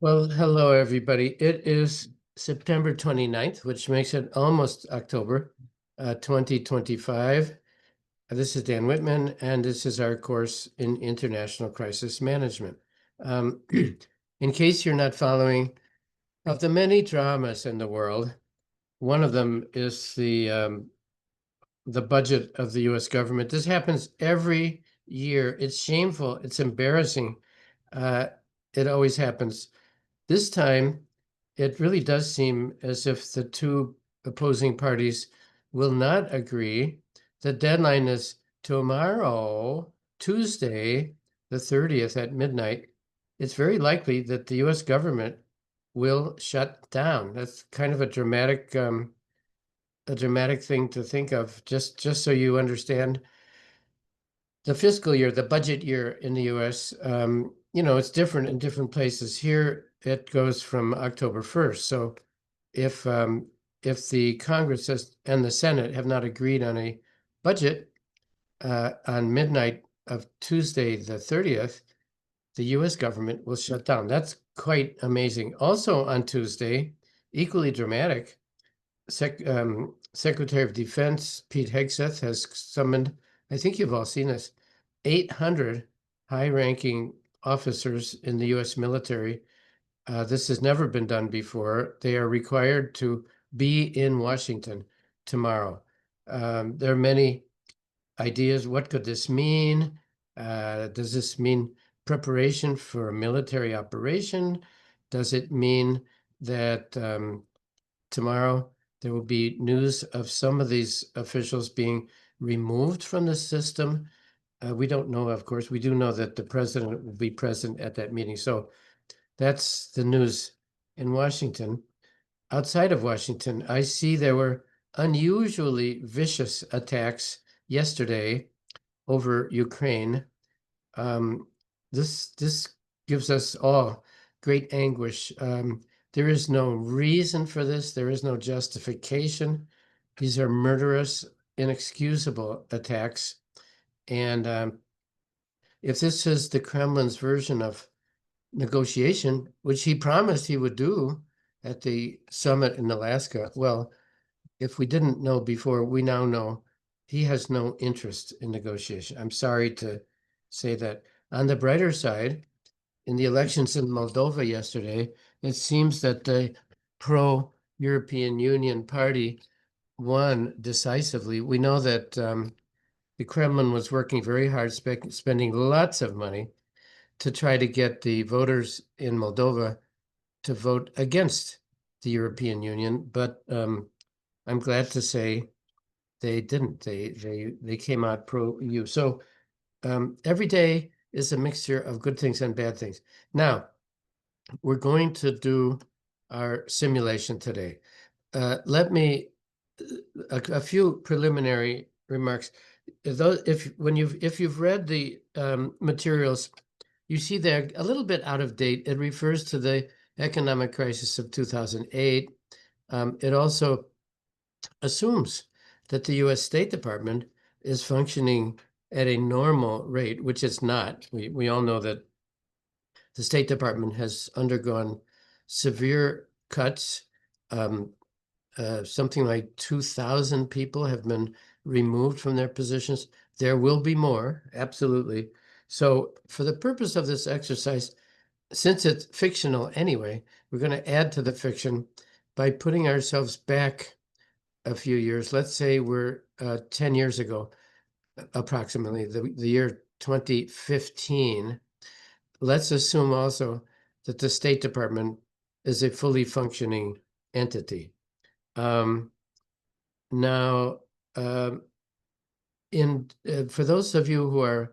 Well, hello, everybody. It is September 29th, which makes it almost October 2025. This is Dan Whitman, and this is our course in International Crisis Management. In case you're not following, of the many dramas in the world, one of them is the budget of the U.S. government. This happens every year. It's shameful. It's embarrassing. Uh, it always happens. This time, it really does seem as if the two opposing parties will not agree. The deadline is tomorrow, Tuesday, the 30th at midnight. It's very likely that the US government will shut down. That's kind of a dramatic thing to think of, just so you understand the fiscal year, the budget year in the US, it's different in different places. Here, it goes from October 1st. So if the Congress and the Senate have not agreed on a budget on midnight of Tuesday, the 30th, the US government will shut down. That's quite amazing. Also on Tuesday, equally dramatic, Secretary of Defense Pete Hegseth has summoned, I think you've all seen this, 800 high-ranking officers in the US military. This has never been done before. They are required to be in Washington tomorrow. There are many ideas. What could this mean? Does this mean preparation for a military operation? Does it mean that tomorrow there will be news of some of these officials being removed from the system? We don't know, of course. We do know that the president will be present at that meeting. So that's the news in Washington. Outside of Washington, I see there were unusually vicious attacks yesterday over Ukraine. This gives us all great anguish. There is no reason for this. There is no justification. These are murderous, inexcusable attacks. And if this is the Kremlin's version of negotiation, which he promised he would do at the summit in Alaska, well, if we didn't know before, we now know he has no interest in negotiation. I'm sorry to say that. On the brighter side, in the elections in Moldova yesterday, it seems that the pro-European Union party won decisively. We know that the Kremlin was working very hard, spending lots of money to try to get the voters in Moldova to vote against the European Union, but I'm glad to say they didn't. They came out pro-EU. So every day is a mixture of good things and bad things. Now, we're going to do our simulation today. Let me a few preliminary remarks. If you've read the materials, you see they're a little bit out of date. It refers to the economic crisis of 2008. It also assumes that the U.S. State Department is functioning at a normal rate, which it's not. We all know that the State Department has undergone severe cuts. Something like 2,000 people have been removed from their positions. There will be more, absolutely. So for the purpose of this exercise, since it's fictional anyway, we're going to add to the fiction by putting ourselves back a few years. Let's say we're 10 years ago, approximately, the year 2015. Let's assume also that the State Department is a fully functioning entity. Now, for those of you who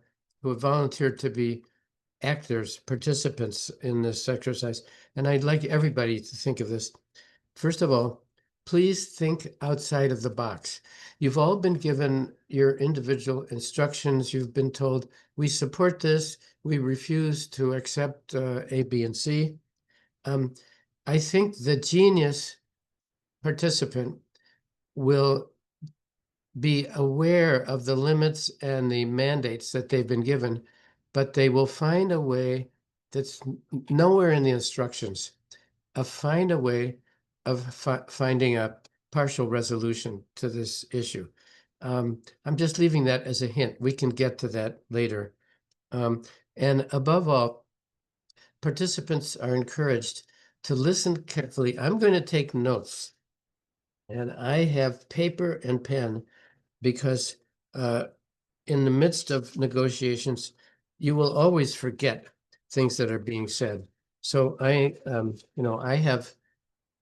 have volunteered to be actors, participants in this exercise, and I'd like everybody to think of this. First of all, please think outside of the box. You've all been given your individual instructions. You've been told, we support this, we refuse to accept A, B, and C. I think the genius participant will be aware of the limits and the mandates that they've been given, but they will find a way that's nowhere in the instructions, find a way of finding a partial resolution to this issue. I'm just leaving that as a hint. We can get to that later. And above all, participants are encouraged to listen carefully. I'm going to take notes, and I have paper and pen because in the midst of negotiations, you will always forget things that are being said. So I have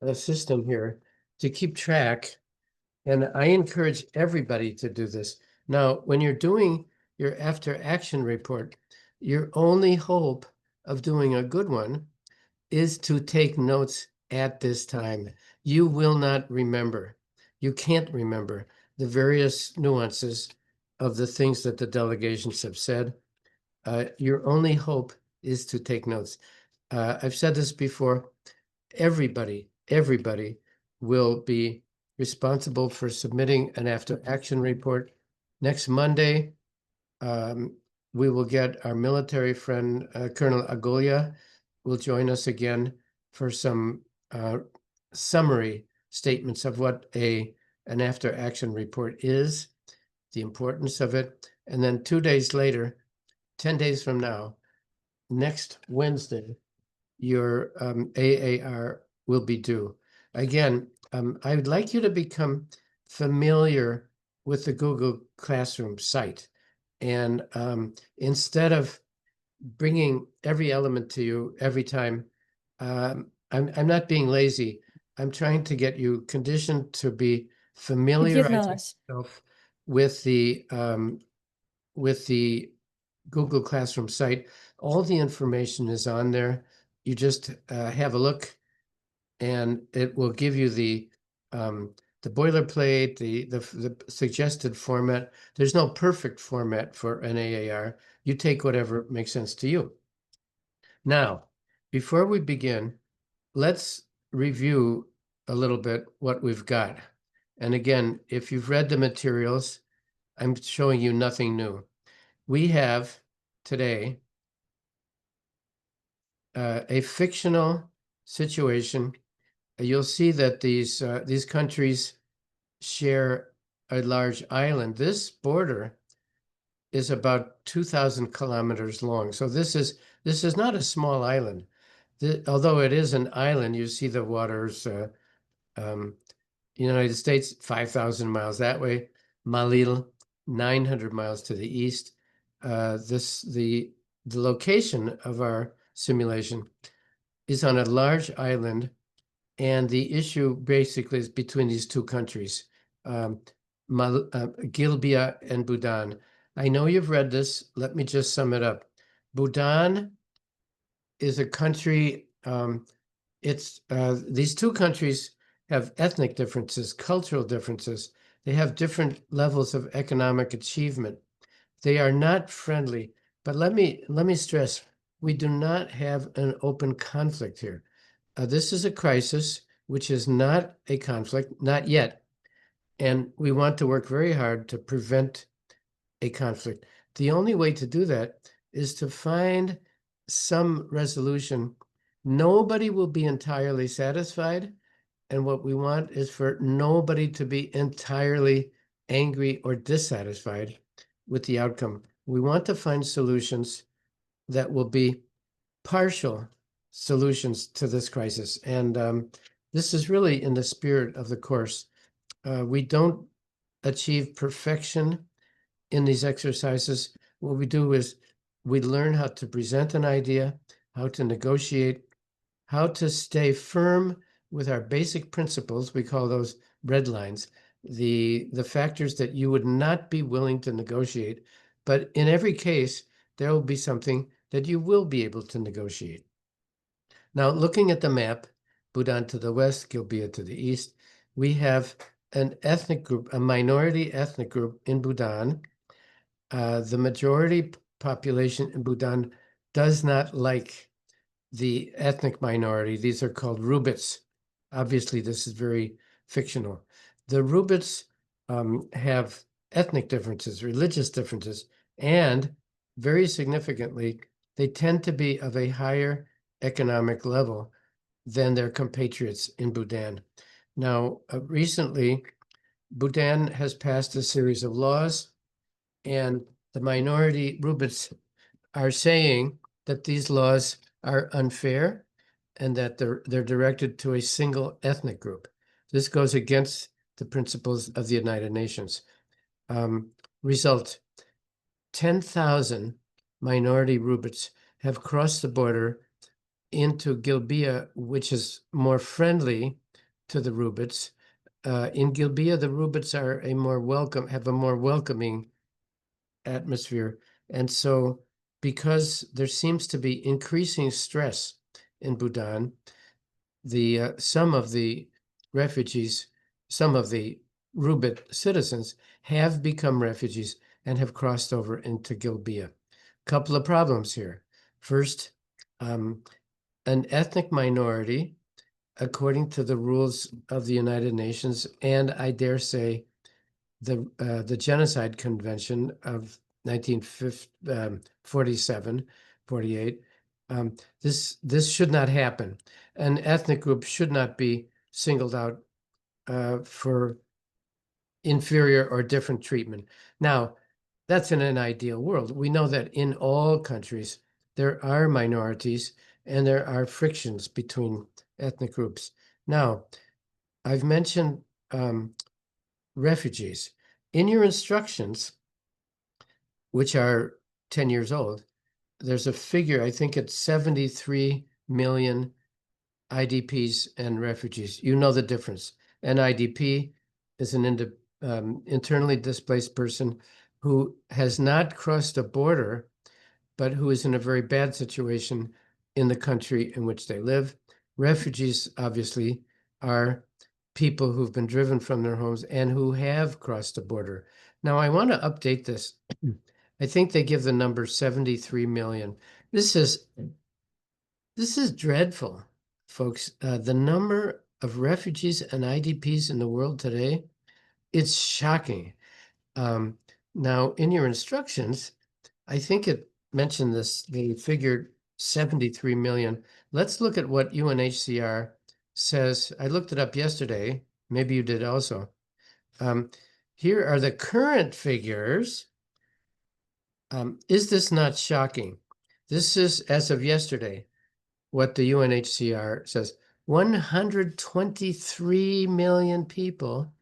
a system here to keep track, and I encourage everybody to do this. Now, when you're doing your after action report, your only hope of doing a good one is to take notes at this time. You will not remember. You can't remember the various nuances of the things that the delegations have said. Your only hope is to take notes. I've said this before. Everybody will be responsible for submitting an after action report. Next Monday, we will get our military friend, Colonel Agolia, will join us again for some summary statements of what an after action report is, the importance of it. And then 2 days later, 10 days from now, next Wednesday, your AAR will be due. Again, I would like you to become familiar with the Google Classroom site. And instead of bringing every element to you every time, I'm not being lazy. I'm trying to get you conditioned to be familiarizing yourself with the Google Classroom site. All the information is on there. You just have a look, and it will give you the boilerplate, the suggested format. There's no perfect format for an AAR. You take whatever makes sense to you. Now, before we begin, let's review a little bit what we've got. And again, if you've read the materials, I'm showing you nothing new. We have today a fictional situation. You'll see that these countries share a large island. This border is about 2,000 kilometers long. So this is not a small island. Although it is an island, you see the waters. United States, 5,000 miles that way. Malil, 900 miles to the east. The location of our simulation is on a large island, and the issue basically is between these two countries, Gilbia and Bhutan. I know you've read this. Let me just sum it up. Bhutan is a country. These two countries have ethnic differences, cultural differences. They have different levels of economic achievement. They are not friendly. But let me stress, we do not have an open conflict here. This is a crisis, which is not a conflict, not yet. And we want to work very hard to prevent a conflict. The only way to do that is to find some resolution. Nobody will be entirely satisfied. And what we want is for nobody to be entirely angry or dissatisfied with the outcome. We want to find solutions that will be partial solutions to this crisis. And this is really in the spirit of the course. We don't achieve perfection in these exercises. What we do is we learn how to present an idea, how to negotiate, how to stay firm with our basic principles. We call those red lines, the factors that you would not be willing to negotiate. But in every case, there will be something that you will be able to negotiate. Now, looking at the map, Bhutan to the west, Gilbia to the east, we have an ethnic group, a minority ethnic group in Bhutan. The majority population in Bhutan does not like the ethnic minority. These are called Rubits. Obviously, this is very fictional. The Rubits have ethnic differences, religious differences, and very significantly, they tend to be of a higher economic level than their compatriots in Bhutan. Now, recently, Bhutan has passed a series of laws, and the minority Rubits are saying that these laws are unfair and that they're directed to a single ethnic group. This goes against the principles of the United Nations. Result, 10,000 minority Rubits have crossed the border into Gilbia, which is more friendly to the Rubits. In Gilbia, the Rubits are have a more welcoming atmosphere. And so because there seems to be increasing stress in Bhutan, some of the refugees, some of the Rubit citizens have become refugees and have crossed over into Gilbia. Couple of problems here. First, an ethnic minority, according to the rules of the United Nations, and I dare say the Genocide Convention of 1947, 48, this should not happen. An ethnic group should not be singled out for inferior or different treatment. Now, that's in an ideal world. We know that in all countries, there are minorities and there are frictions between ethnic groups. Now, I've mentioned refugees. In your instructions, which are 10 years old, there's a figure, I think it's 73 million IDPs and refugees. You know the difference. An IDP is an internally displaced person who has not crossed a border, but who is in a very bad situation in the country in which they live. Refugees, obviously, are people who've been driven from their homes and who have crossed the border. Now, I want to update this. I think they give the number 73 million. This is dreadful, folks. The number of refugees and IDPs in the world today, it's shocking. Now, in your instructions, I think it mentioned they figured 73 million. Let's look at what UNHCR says. I looked it up yesterday. Maybe you did also. Here are the current figures. Is this not shocking? This is, as of yesterday, what the UNHCR says. 123 million people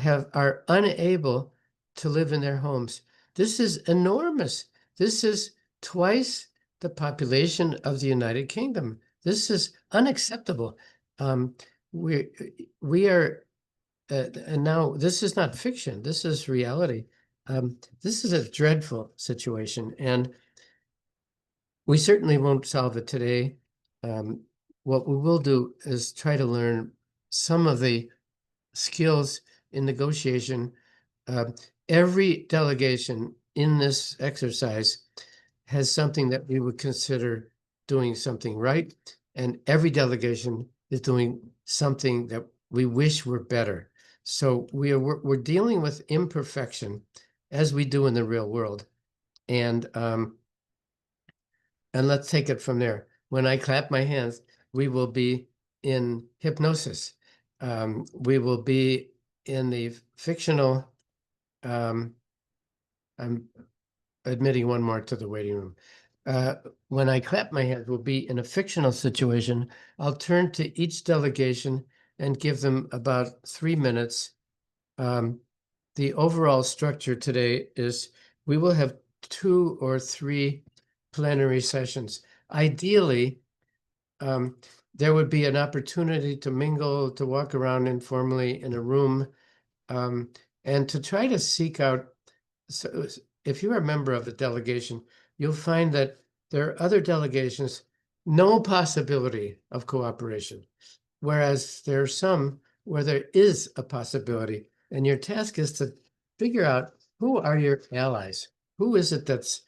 are unable to live in their homes. This is enormous. This is twice the population of the United Kingdom. This is unacceptable. We are, and now this is not fiction. This is reality. This is a dreadful situation, and we certainly won't solve it today. What we will do is try to learn some of the skills in negotiation. Every delegation in this exercise has something that we would consider doing something right, and every delegation is doing something that we wish were better. So we're dealing with imperfection as we do in the real world, and let's take it from there. When I clap my hands, we will be in hypnosis. We will be in the fictional. I'm admitting one more to the waiting room. When I clap my hands, we'll be in a fictional situation. I'll turn to each delegation and give them about 3 minutes. The overall structure today is we will have 2 or 3 plenary sessions. Ideally, there would be an opportunity to mingle, to walk around informally in a room, and to try to seek out. So if you're a member of a delegation, you'll find that there are other delegations, no possibility of cooperation, whereas there are some where there is a possibility. And your task is to figure out who are your allies? Who is it that's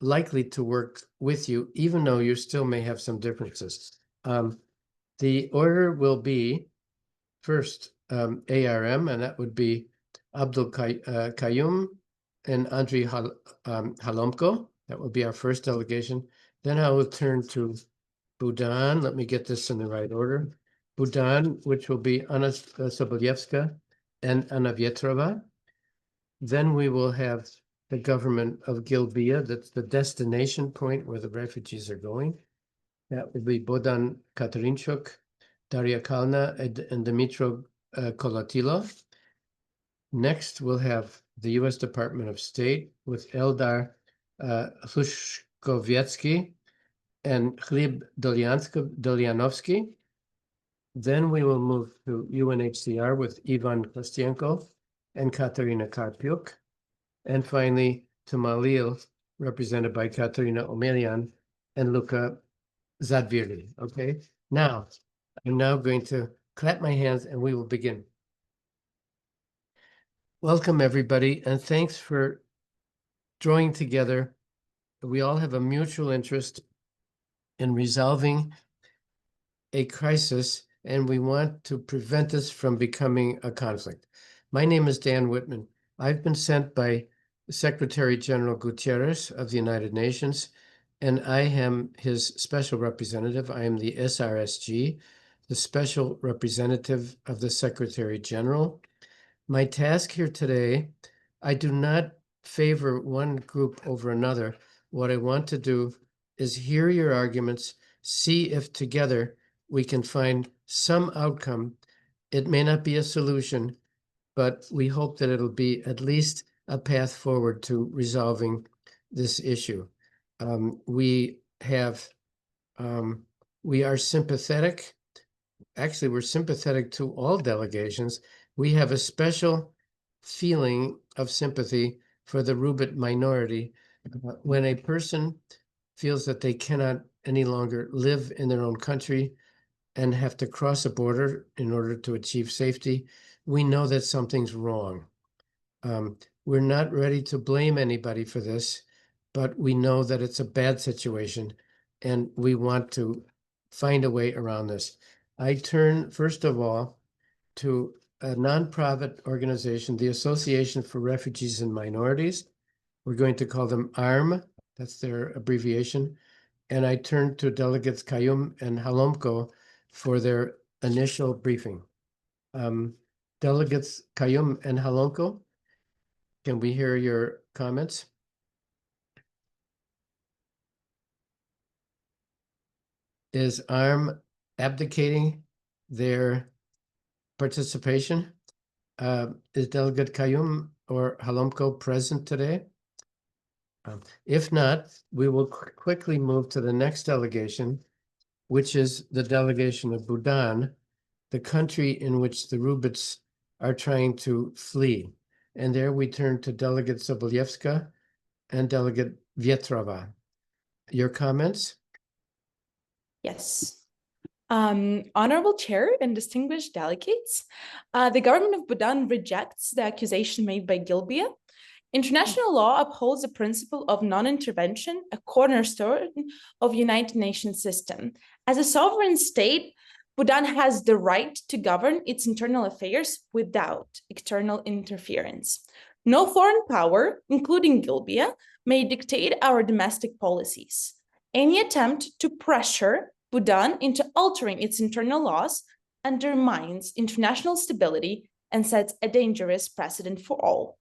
likely to work with you, even though you still may have some differences? The order will be first ARM, and that would be Abdul Qayyum and Andrei Halomko. That will be our first delegation. Then I will turn to Bhutan. Let me get this in the right order. Bhutan, which will be Anna Sobolyevska and Anna Vietrova. Then we will have the government of Gilbia. That's the destination point where the refugees are going. That will be Bohdan Katarinchuk, Daria Kalna, and Dmitro Kolotilov. Next, we'll have the U.S. Department of State with Eldar Hlushkovietsky and Gleb Dolyanovsky. Then we will move to UNHCR with Ivan Kostienko and Katerina Karpiuk. And finally, to Malil, represented by Katerina Omelian and Luka Zadvirli. Okay, now I'm now going to clap my hands and we will begin. Welcome, everybody, and thanks for drawing together. We all have a mutual interest in resolving a crisis, and we want to prevent this from becoming a conflict. My name is Dan Whitman. I've been sent by Secretary General Guterres of the United Nations, and I am his special representative. I am the SRSG, the special representative of the Secretary General. My task here today, I do not favor one group over another. What I want to do is hear your arguments, see if together we can find some outcome. It may not be a solution, but we hope that it'll be at least a path forward to resolving this issue. We are sympathetic. Actually, we're sympathetic to all delegations. We have a special feeling of sympathy for the Rubit minority. When a person feels that they cannot any longer live in their own country and have to cross a border in order to achieve safety, we know that something's wrong. We're not ready to blame anybody for this, but we know that it's a bad situation, and we want to find a way around this. I turn, first of all, to a nonprofit organization, the Association for Refugees and Minorities. We're going to call them ARM, that's their abbreviation. And I turn to delegates Kayum and Halomko for their initial briefing. Delegates Kayum and Halomko, can we hear your comments? Is ARM abdicating their participation? Is Delegate Kayum or Halomko present today? If not, we will quickly move to the next delegation, which is the delegation of Bhutan, the country in which the Rubits are trying to flee. And there we turn to Delegate Sobolyevska and Delegate Vietrova. Your comments? Yes. Honorable Chair and distinguished delegates, the government of Bhutan rejects the accusation made by Gilbia. International law upholds the principle of non-intervention, a cornerstone of United Nations system. As a sovereign state, Bhutan has the right to govern its internal affairs without external interference. No foreign power, including Gilbia, may dictate our domestic policies. Any attempt to pressure Bhutan into altering its internal laws undermines international stability and sets a dangerous precedent for all.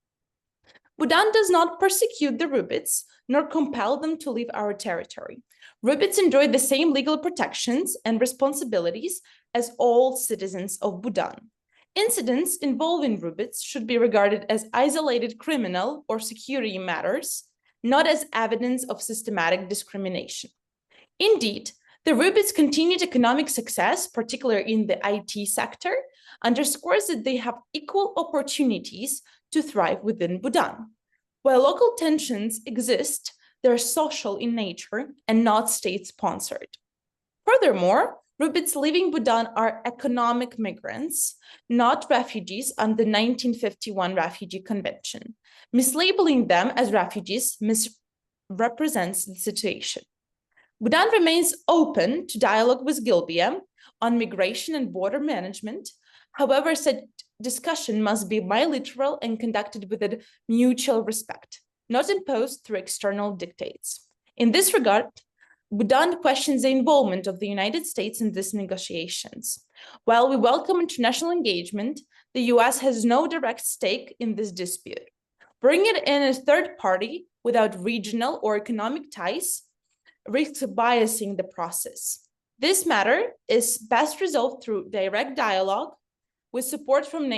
Bhutan does not persecute the Rubits nor compel them to leave our territory. Rubits enjoy the same legal protections and responsibilities as all citizens of Bhutan. Incidents involving Rubits should be regarded as isolated criminal or security matters, not as evidence of systematic discrimination. Indeed, the Rubits' continued economic success, particularly in the IT sector, underscores that they have equal opportunities to thrive within Bhutan. While local tensions exist, they're social in nature and not state-sponsored. Furthermore, Rubits living Bhutan are economic migrants, not refugees under the 1951 Refugee Convention. Mislabeling them as refugees misrepresents the situation. Bhutan remains open to dialogue with Gilbia on migration and border management. However, such discussion must be bilateral and conducted with mutual respect. not imposed through external dictates. In this regard, Bhutan questions the involvement of the United States in these negotiations. While we welcome international engagement, the US has no direct stake in this dispute. Bringing in a third party without regional or economic ties risks biasing the process. This matter is best resolved through direct dialogue with support from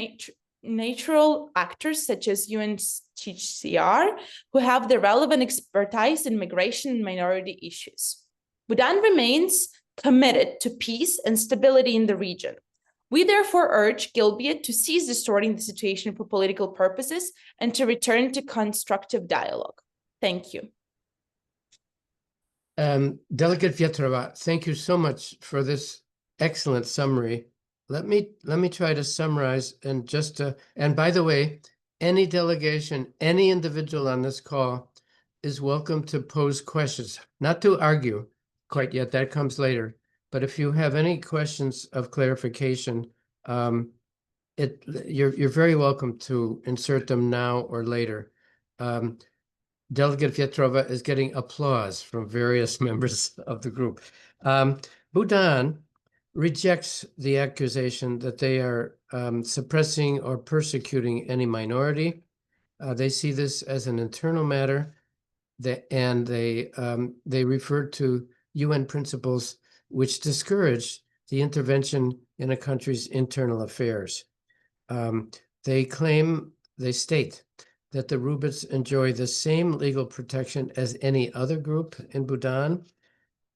natural actors such as UNHCR, who have the relevant expertise in migration and minority issues. Bhutan remains committed to peace and stability in the region. We therefore urge Gilbert to cease distorting the situation for political purposes and to return to constructive dialogue. Thank you. Delegate Vietrova, thank you so much for this excellent summary. Let me try to summarize and and by the way, any delegation, any individual on this call is welcome to pose questions, not to argue quite yet, that comes later. But if you have any questions of clarification, you're very welcome to insert them now or later. Delegate Vietrova is getting applause from various members of the group. Bhutan rejects the accusation that they are suppressing or persecuting any minority. They see this as an internal matter, and they refer to UN principles which discourage the intervention in a country's internal affairs. They state that the Rubits enjoy the same legal protection as any other group in Bhutan,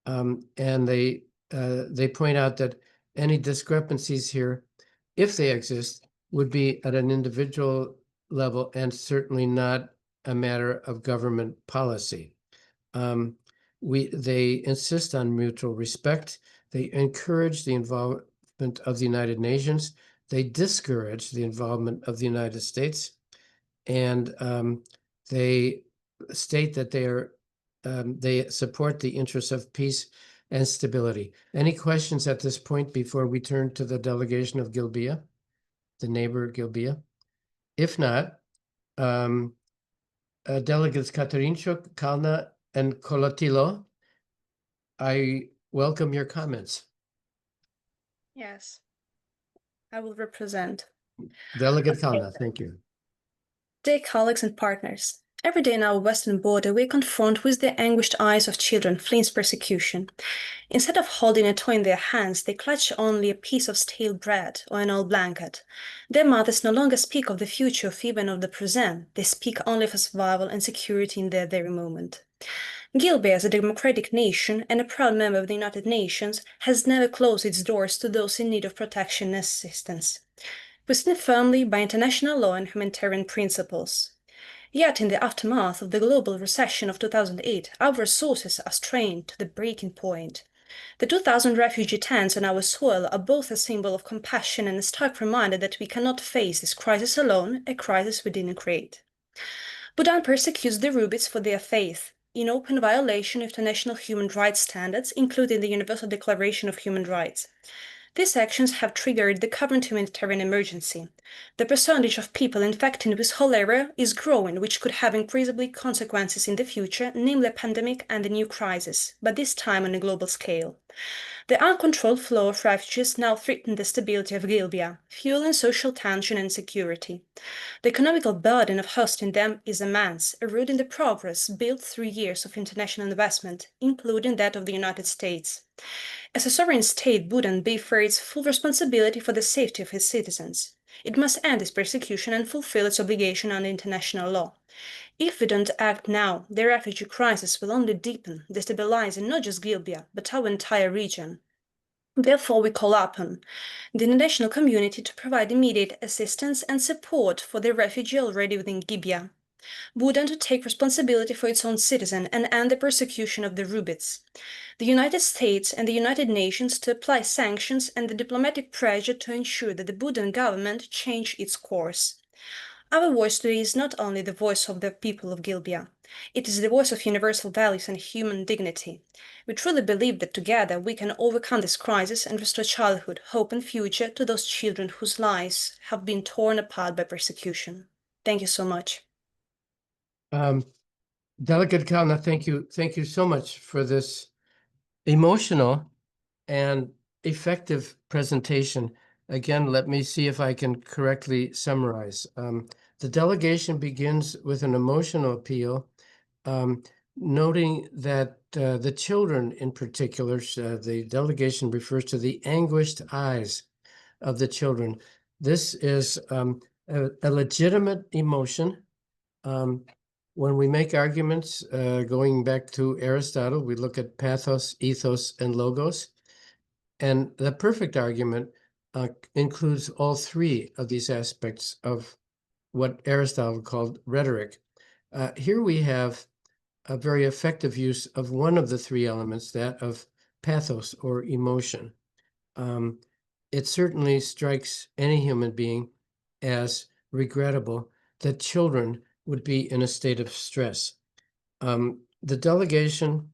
and they point out that any discrepancies here, if they exist, would be at an individual level and certainly not a matter of government policy. They insist on mutual respect. They encourage the involvement of the United Nations. They discourage the involvement of the United States. And they state that they support the interests of peace and stability. Any questions at this point before we turn to the delegation of Gilbia, the neighbor Gilbia? If not, delegates Katarinchuk, Kalna, and Kolotilo, I welcome your comments. Yes, I will represent. Delegate Kalna, thank you. Dear colleagues and partners, every day in our western border we confront with the anguished eyes of children fleeing persecution. Instead of holding a toy in their hands, they clutch only a piece of stale bread or an old blanket. Their mothers no longer speak of the future or even of the present. They speak only for survival and security in their very moment. Gilbert, as a democratic nation and a proud member of the United Nations, has never closed its doors to those in need of protection and assistance. We stand firmly by international law and humanitarian principles. Yet, in the aftermath of the global recession of 2008, our resources are strained to the breaking point. The 2,000 refugee tents on our soil are both a symbol of compassion and a stark reminder that we cannot face this crisis alone, a crisis we didn't create. Bhutan persecutes the Rubits for their faith, in open violation of international human rights standards, including the Universal Declaration of Human Rights. These actions have triggered the current humanitarian emergency. The percentage of people infected with cholera is growing, which could have increasingly consequences in the future, namely a pandemic and a new crisis, but this time on a global scale. The uncontrolled flow of refugees now threatens the stability of Gilbia, fueling social tension and insecurity. The economical burden of hosting them is immense, eroding the progress built through years of international investment, including that of the United States. As a sovereign state, Bhutan bears full responsibility for the safety of its citizens. It must end this persecution and fulfill its obligation under international law. If we don't act now, the refugee crisis will only deepen, destabilizing not just Gilbia, but our entire region. Therefore, we call upon the international community to provide immediate assistance and support for the refugee already within Gibia. Bhutan to take responsibility for its own citizens and end the persecution of the Rubits. The United States and the United Nations to apply sanctions and the diplomatic pressure to ensure that the Bhutan government change its course. Our voice today is not only the voice of the people of Gilbia, it is the voice of universal values and human dignity. We truly believe that together we can overcome this crisis and restore childhood, hope and future to those children whose lives have been torn apart by persecution. Thank you so much. Delegate Kalna, thank you so much for this emotional and effective presentation. Again, let me see if I can correctly summarize. The delegation begins with an emotional appeal, noting that the children in particular, the delegation refers to the anguished eyes of the children. This is a legitimate emotion. When we make arguments, going back to Aristotle, we look at pathos, ethos, and logos. And the perfect argument includes all three of these aspects of what Aristotle called rhetoric. Here we have a very effective use of one of the three elements, that of pathos or emotion. It certainly strikes any human being as regrettable that children would be in a state of stress. The delegation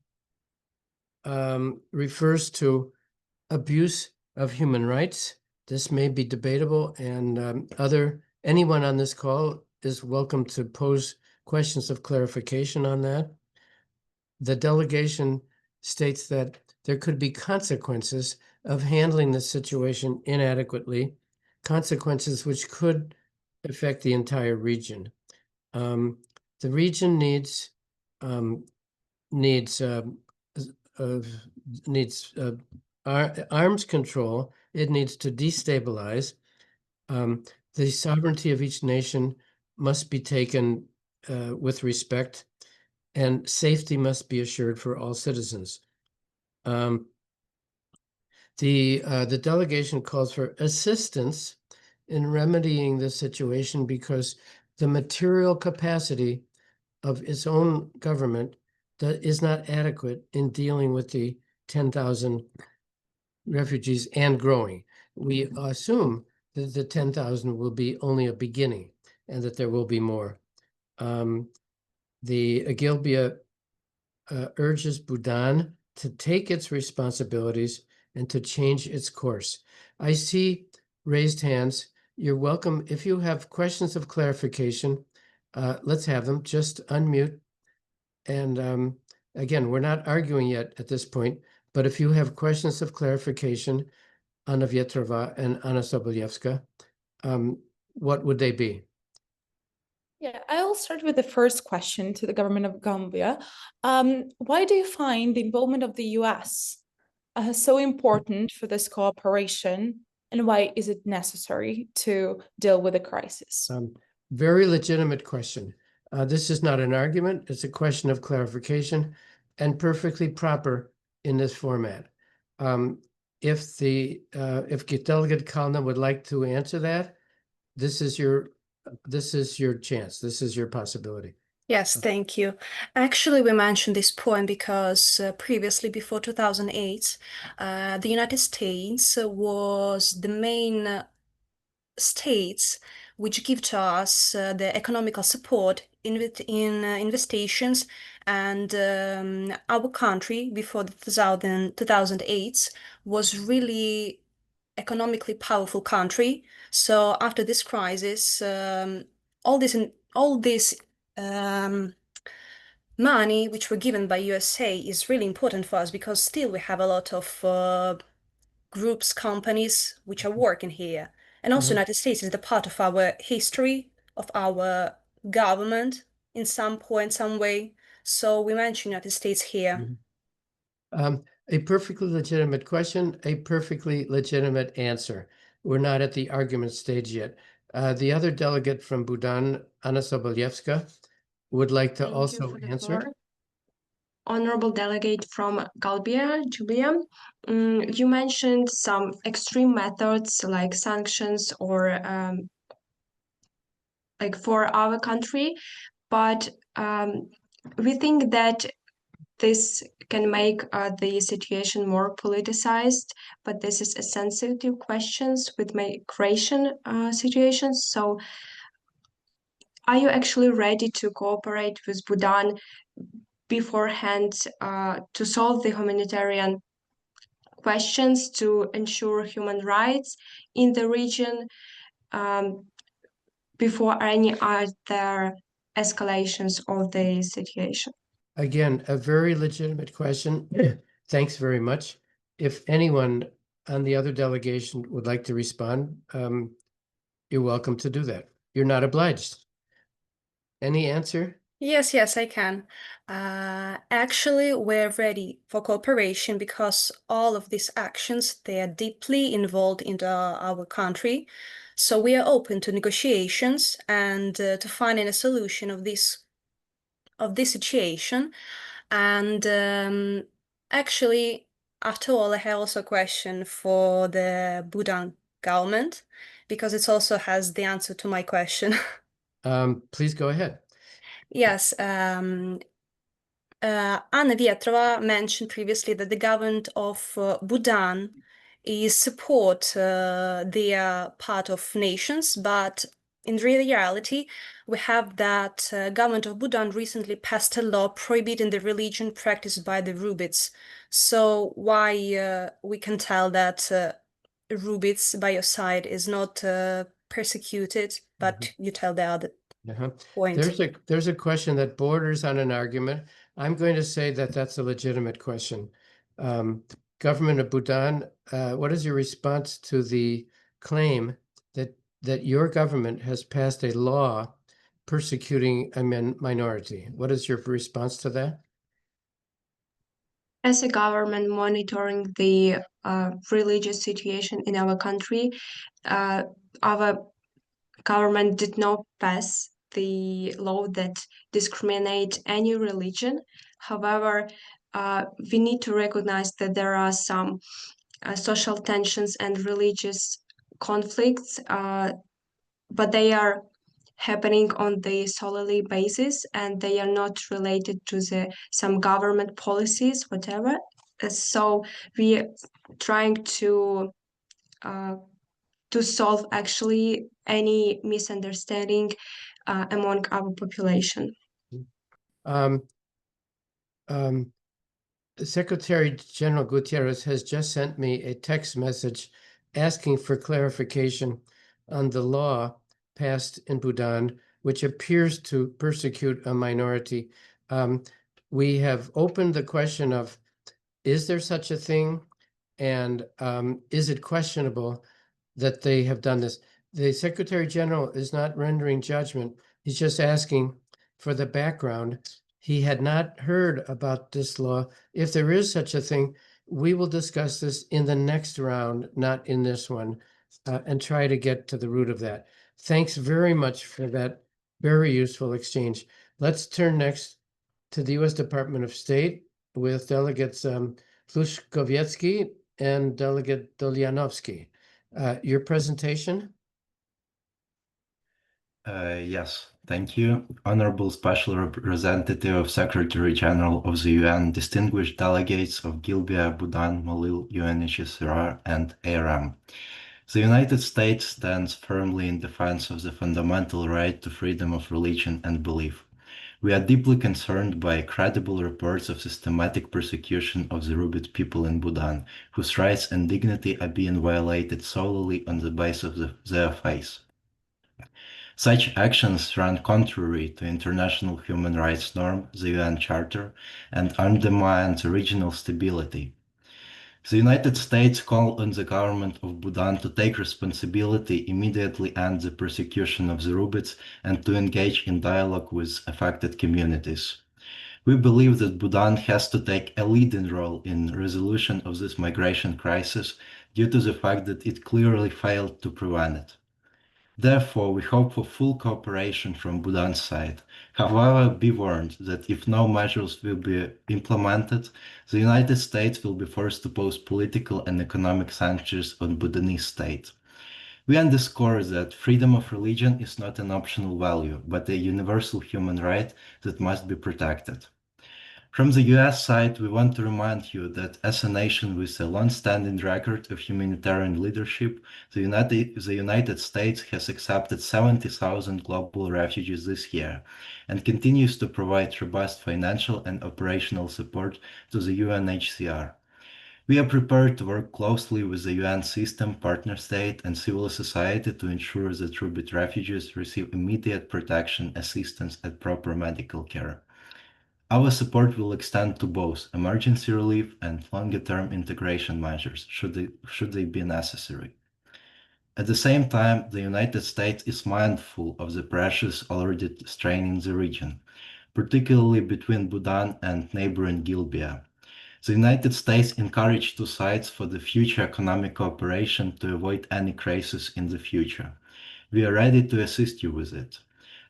refers to abuse of human rights. This may be debatable, and anyone on this call is welcome to pose questions of clarification on that. The delegation states that there could be consequences of handling the situation inadequately, consequences which could affect the entire region. The region needs arms control. It needs to destabilize. The sovereignty of each nation must be taken with respect, and safety must be assured for all citizens. The delegation calls for assistance in remedying the situation because the material capacity of its own government that is not adequate in dealing with the 10,000 refugees and growing. We assume that the 10,000 will be only a beginning and that there will be more. The Agilbia urges Bhutan to take its responsibilities and to change its course. I see raised hands. You're welcome. If you have questions of clarification, let's have them. Just unmute. And again, we're not arguing yet at this point, but if you have questions of clarification, Anna Vietrova and Anna Sobolyevska, what would they be? Yeah, I'll start with the first question to the government of Gambia. Why do you find the involvement of the US so important for this cooperation, and why is it necessary to deal with the crisis? Very legitimate question. This is not an argument. It's a question of clarification and perfectly proper in this format. If Delegate Kalna would like to answer that, this is your chance. This is your possibility. Yes, thank you. Actually, we mentioned this point because previously, before 2008, the United States was the main states which give to us the economical support in investigations, and our country before 2008 was really economically powerful country. So after this crisis, all this money which were given by USA is really important for us because still we have a lot of groups, companies which are working here. And also United States is the part of our history, of our government in some point, some way. So we mention United States here. A perfectly legitimate question, a perfectly legitimate answer. We're not at the argument stage yet. The other delegate from Bhutan, Anna Sobolyevska, would like to also answer. Honorable delegate from Gambia, Julia, you mentioned some extreme methods like sanctions or like for our country, but we think that this can make the situation more politicized, but this is a sensitive questions with migration situations. So are you actually ready to cooperate with Bhutan beforehand to solve the humanitarian questions, to ensure human rights in the region before any other escalations of the situation. Again, a very legitimate question. Thanks very much. If anyone on the other delegation would like to respond, you're welcome to do that. You're not obliged. Any answer? Yes, I can. Actually, we're ready for cooperation because all of these actions, they are deeply involved into our country. So we are open to negotiations and to finding a solution of this situation. And actually, after all, I have also a question for the Bhutan government because it also has the answer to my question. Please go ahead. Yes, Anna Vietrova mentioned previously that the government of Bhutan is support their part of nations, but in reality, we have that government of Bhutan recently passed a law prohibiting the religion practiced by the Rubits. So why we can tell that Rubits by your side is not persecuted, but you tell the other point. There's a question that borders on an argument. I'm going to say that that's a legitimate question. Government of Bhutan, what is your response to the claim that your government has passed a law persecuting a minority? What is your response to that? As a government monitoring the religious situation in our country, our government did not pass the law that discriminate any religion. However, we need to recognize that there are some social tensions and religious conflicts, but they are happening on the solely basis and they are not related to some government policies, whatever. So we are trying to solve actually any misunderstanding among our population. Um, Secretary General Gutierrez has just sent me a text message asking for clarification on the law passed in Bhutan, which appears to persecute a minority. We have opened the question of, is there such a thing? And is it questionable that they have done this? The Secretary General is not rendering judgment. He's just asking for the background. He had not heard about this law. If there is such a thing, we will discuss this in the next round, not in this one, and try to get to the root of that. Thanks very much for that very useful exchange. Let's turn next to the U.S. Department of State with delegates Plushkowiecki and Delegate Dolyanovsky. Your presentation? Yes, thank you. Honorable Special Representative, Secretary General of the UN, distinguished delegates of Gilbia, Bhutan, Malil, UNHCR, and ARM. The United States stands firmly in defense of the fundamental right to freedom of religion and belief. We are deeply concerned by credible reports of systematic persecution of the Rubit people in Bhutan, whose rights and dignity are being violated solely on the basis of their faith. Such actions run contrary to international human rights norm, the UN Charter, and undermine regional stability. The United States call on the government of Bhutan to take responsibility, immediately end the persecution of the Rubits, and to engage in dialogue with affected communities. We believe that Bhutan has to take a leading role in resolution of this migration crisis due to the fact that it clearly failed to prevent it. Therefore, we hope for full cooperation from Bhutan's side. However, be warned that if no measures will be implemented, the United States will be forced to pose political and economic sanctions on Bhutanese state. We underscore that freedom of religion is not an optional value, but a universal human right that must be protected. From the US side, we want to remind you that as a nation with a long-standing record of humanitarian leadership, the United States has accepted 70,000 global refugees this year and continues to provide robust financial and operational support to the UNHCR. We are prepared to work closely with the UN system, partner state, and civil society to ensure that Trubit refugees receive immediate protection, assistance, and proper medical care. Our support will extend to both emergency relief and longer-term integration measures, should they be necessary. At the same time, the United States is mindful of the pressures already straining the region, particularly between Bhutan and neighboring Gilbia. The United States encouraged two sides for the future economic cooperation to avoid any crisis in the future. We are ready to assist you with it.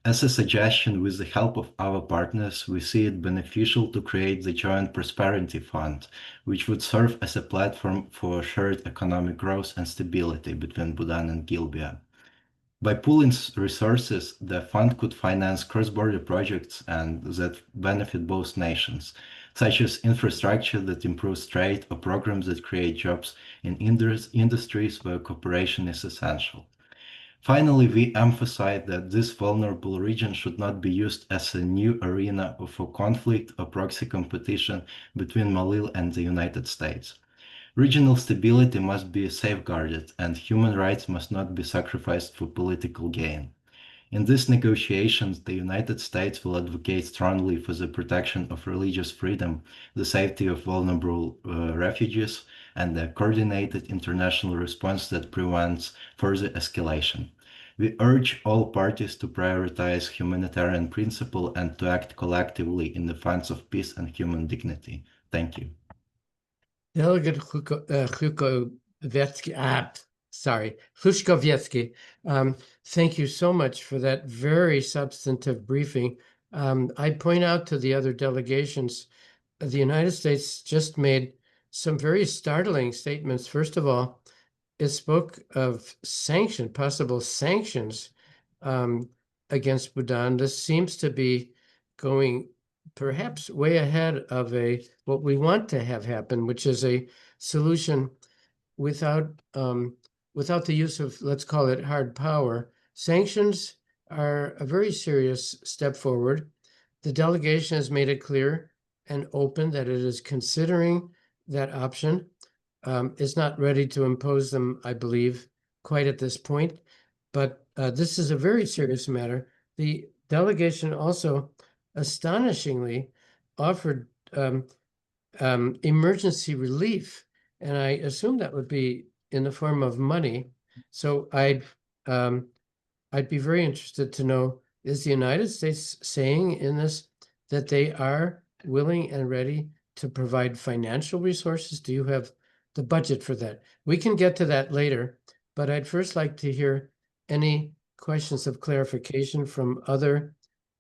As a suggestion, with the help of our partners, we see it beneficial to create the Joint Prosperity Fund, which would serve as a platform for shared economic growth and stability between Bhutan and Gilbia. By pooling resources, the fund could finance cross-border projects and that benefit both nations, such as infrastructure that improves trade or programs that create jobs in industries where cooperation is essential. Finally, we emphasize that this vulnerable region should not be used as a new arena for conflict or proxy competition between Malil and the United States. Regional stability must be safeguarded, and human rights must not be sacrificed for political gain. In these negotiations, the United States will advocate strongly for the protection of religious freedom, the safety of vulnerable refugees, and a coordinated international response that prevents further escalation. We urge all parties to prioritize humanitarian principle and to act collectively in defense of peace and human dignity. Thank you. Delegate Hlushkowiecki, thank you so much for that very substantive briefing. I point out to the other delegations, the United States just made some very startling statements. First of all, it spoke of possible sanctions against Bhutan. This seems to be going perhaps way ahead of what we want to have happen, which is a solution without without the use of, let's call it, hard power. Sanctions are a very serious step forward. The delegation has made it clear and open that it is considering that option. Is not ready to impose them, I believe, quite at this point, but this is a very serious matter. The delegation also astonishingly offered emergency relief, and I assume that would be in the form of money. So I'd be very interested to know, is the United States saying in this that they are willing and ready to provide financial resources? Do you have the budget for that? We can get to that later, but I'd first like to hear any questions of clarification from other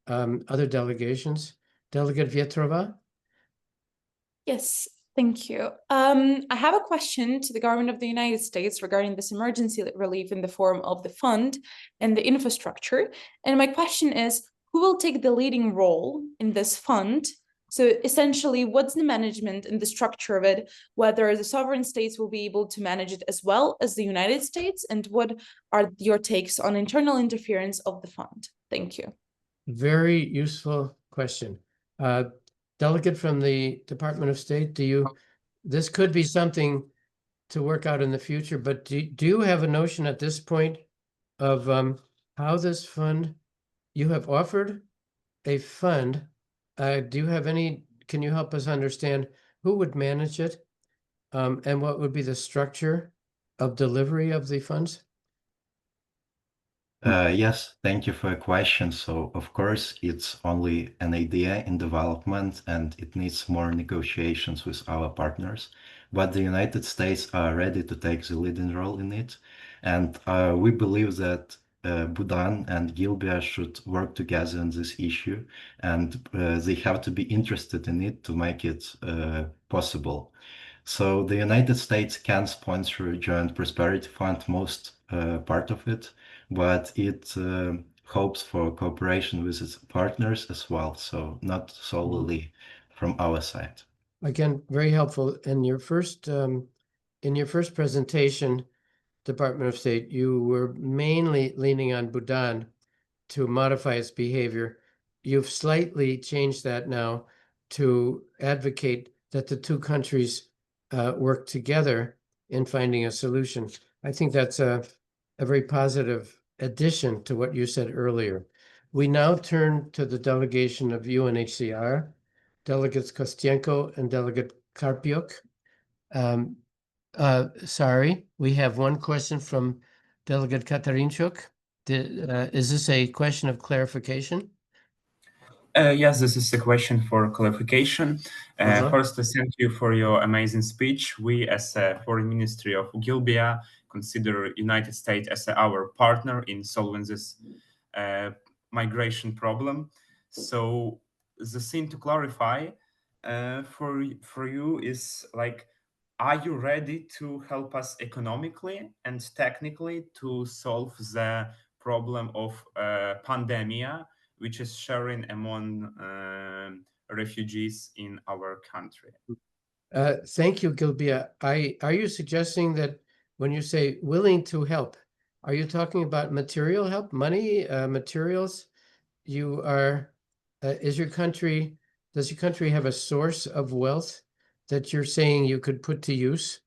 delegations. Delegate Vietrova? Yes, thank you. I have a question to the government of the United States regarding this emergency relief in the form of the fund and the infrastructure. And my question is, who will take the leading role in this fund? So essentially, what's the management and the structure of it, whether the sovereign states will be able to manage it as well as the United States, and what are your takes on internal interference of the fund? Thank you. Very useful question. Delegate from the Department of State, this could be something to work out in the future, but do you have a notion at this point of how this fund, you have offered a fund, can you help us understand who would manage it and what would be the structure of delivery of the funds? Yes, thank you for your question. So, of course, it's only an idea in development and it needs more negotiations with our partners. But the United States are ready to take the leading role in it. And we believe that Bhutan and Gilbia should work together on this issue, and they have to be interested in it to make it possible. So the United States can sponsor a Joint Prosperity Fund, most part of it, but it hopes for cooperation with its partners as well, so not solely from our side. Again, very helpful. In your first presentation, Department of State, you were mainly leaning on Bhutan to modify its behavior. You've slightly changed that now to advocate that the two countries work together in finding a solution. I think that's a very positive addition to what you said earlier. We now turn to the delegation of UNHCR, Delegates Kostienko and Delegate Karpiuk. Sorry, we have one question from Delegate Katarinchuk. Is this a question of clarification? Yes, this is a question for clarification. Firstly, thank you for your amazing speech. We, as a Foreign Ministry of Gilbia, consider United States as our partner in solving this migration problem. So the thing to clarify for you is like, are you ready to help us economically and technically to solve the problem of pandemia, which is sharing among refugees in our country? Thank you, Gilbia. Are you suggesting that when you say willing to help, are you talking about material help, money, materials? You are, does your country have a source of wealth that you're saying you could put to use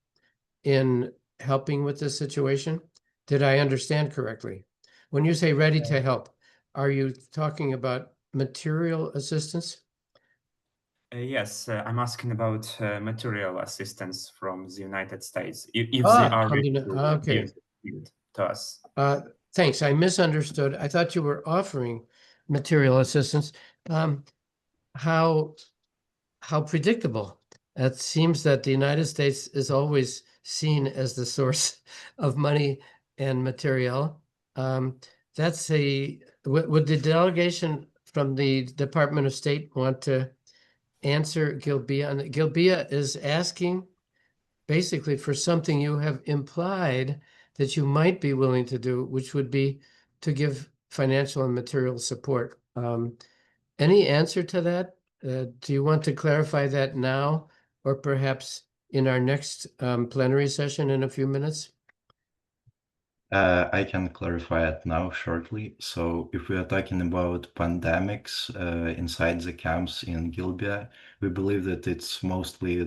in helping with this situation? Did I understand correctly? When you say ready to help, are you talking about material assistance? Yes, I'm asking about material assistance from the United States, if they are ready to okay. give it to us. Thanks. I misunderstood. I thought you were offering material assistance. How predictable. It seems that the United States is always seen as the source of money and material. Would the delegation from the Department of State want to answer Gilbia? And Gilbia is asking basically for something you have implied that you might be willing to do, which would be to give financial and material support. Any answer to that? Do you want to clarify that now, or perhaps in our next plenary session in a few minutes? I can clarify it now shortly. So if we are talking about pandemics inside the camps in Gilbia, we believe that it's mostly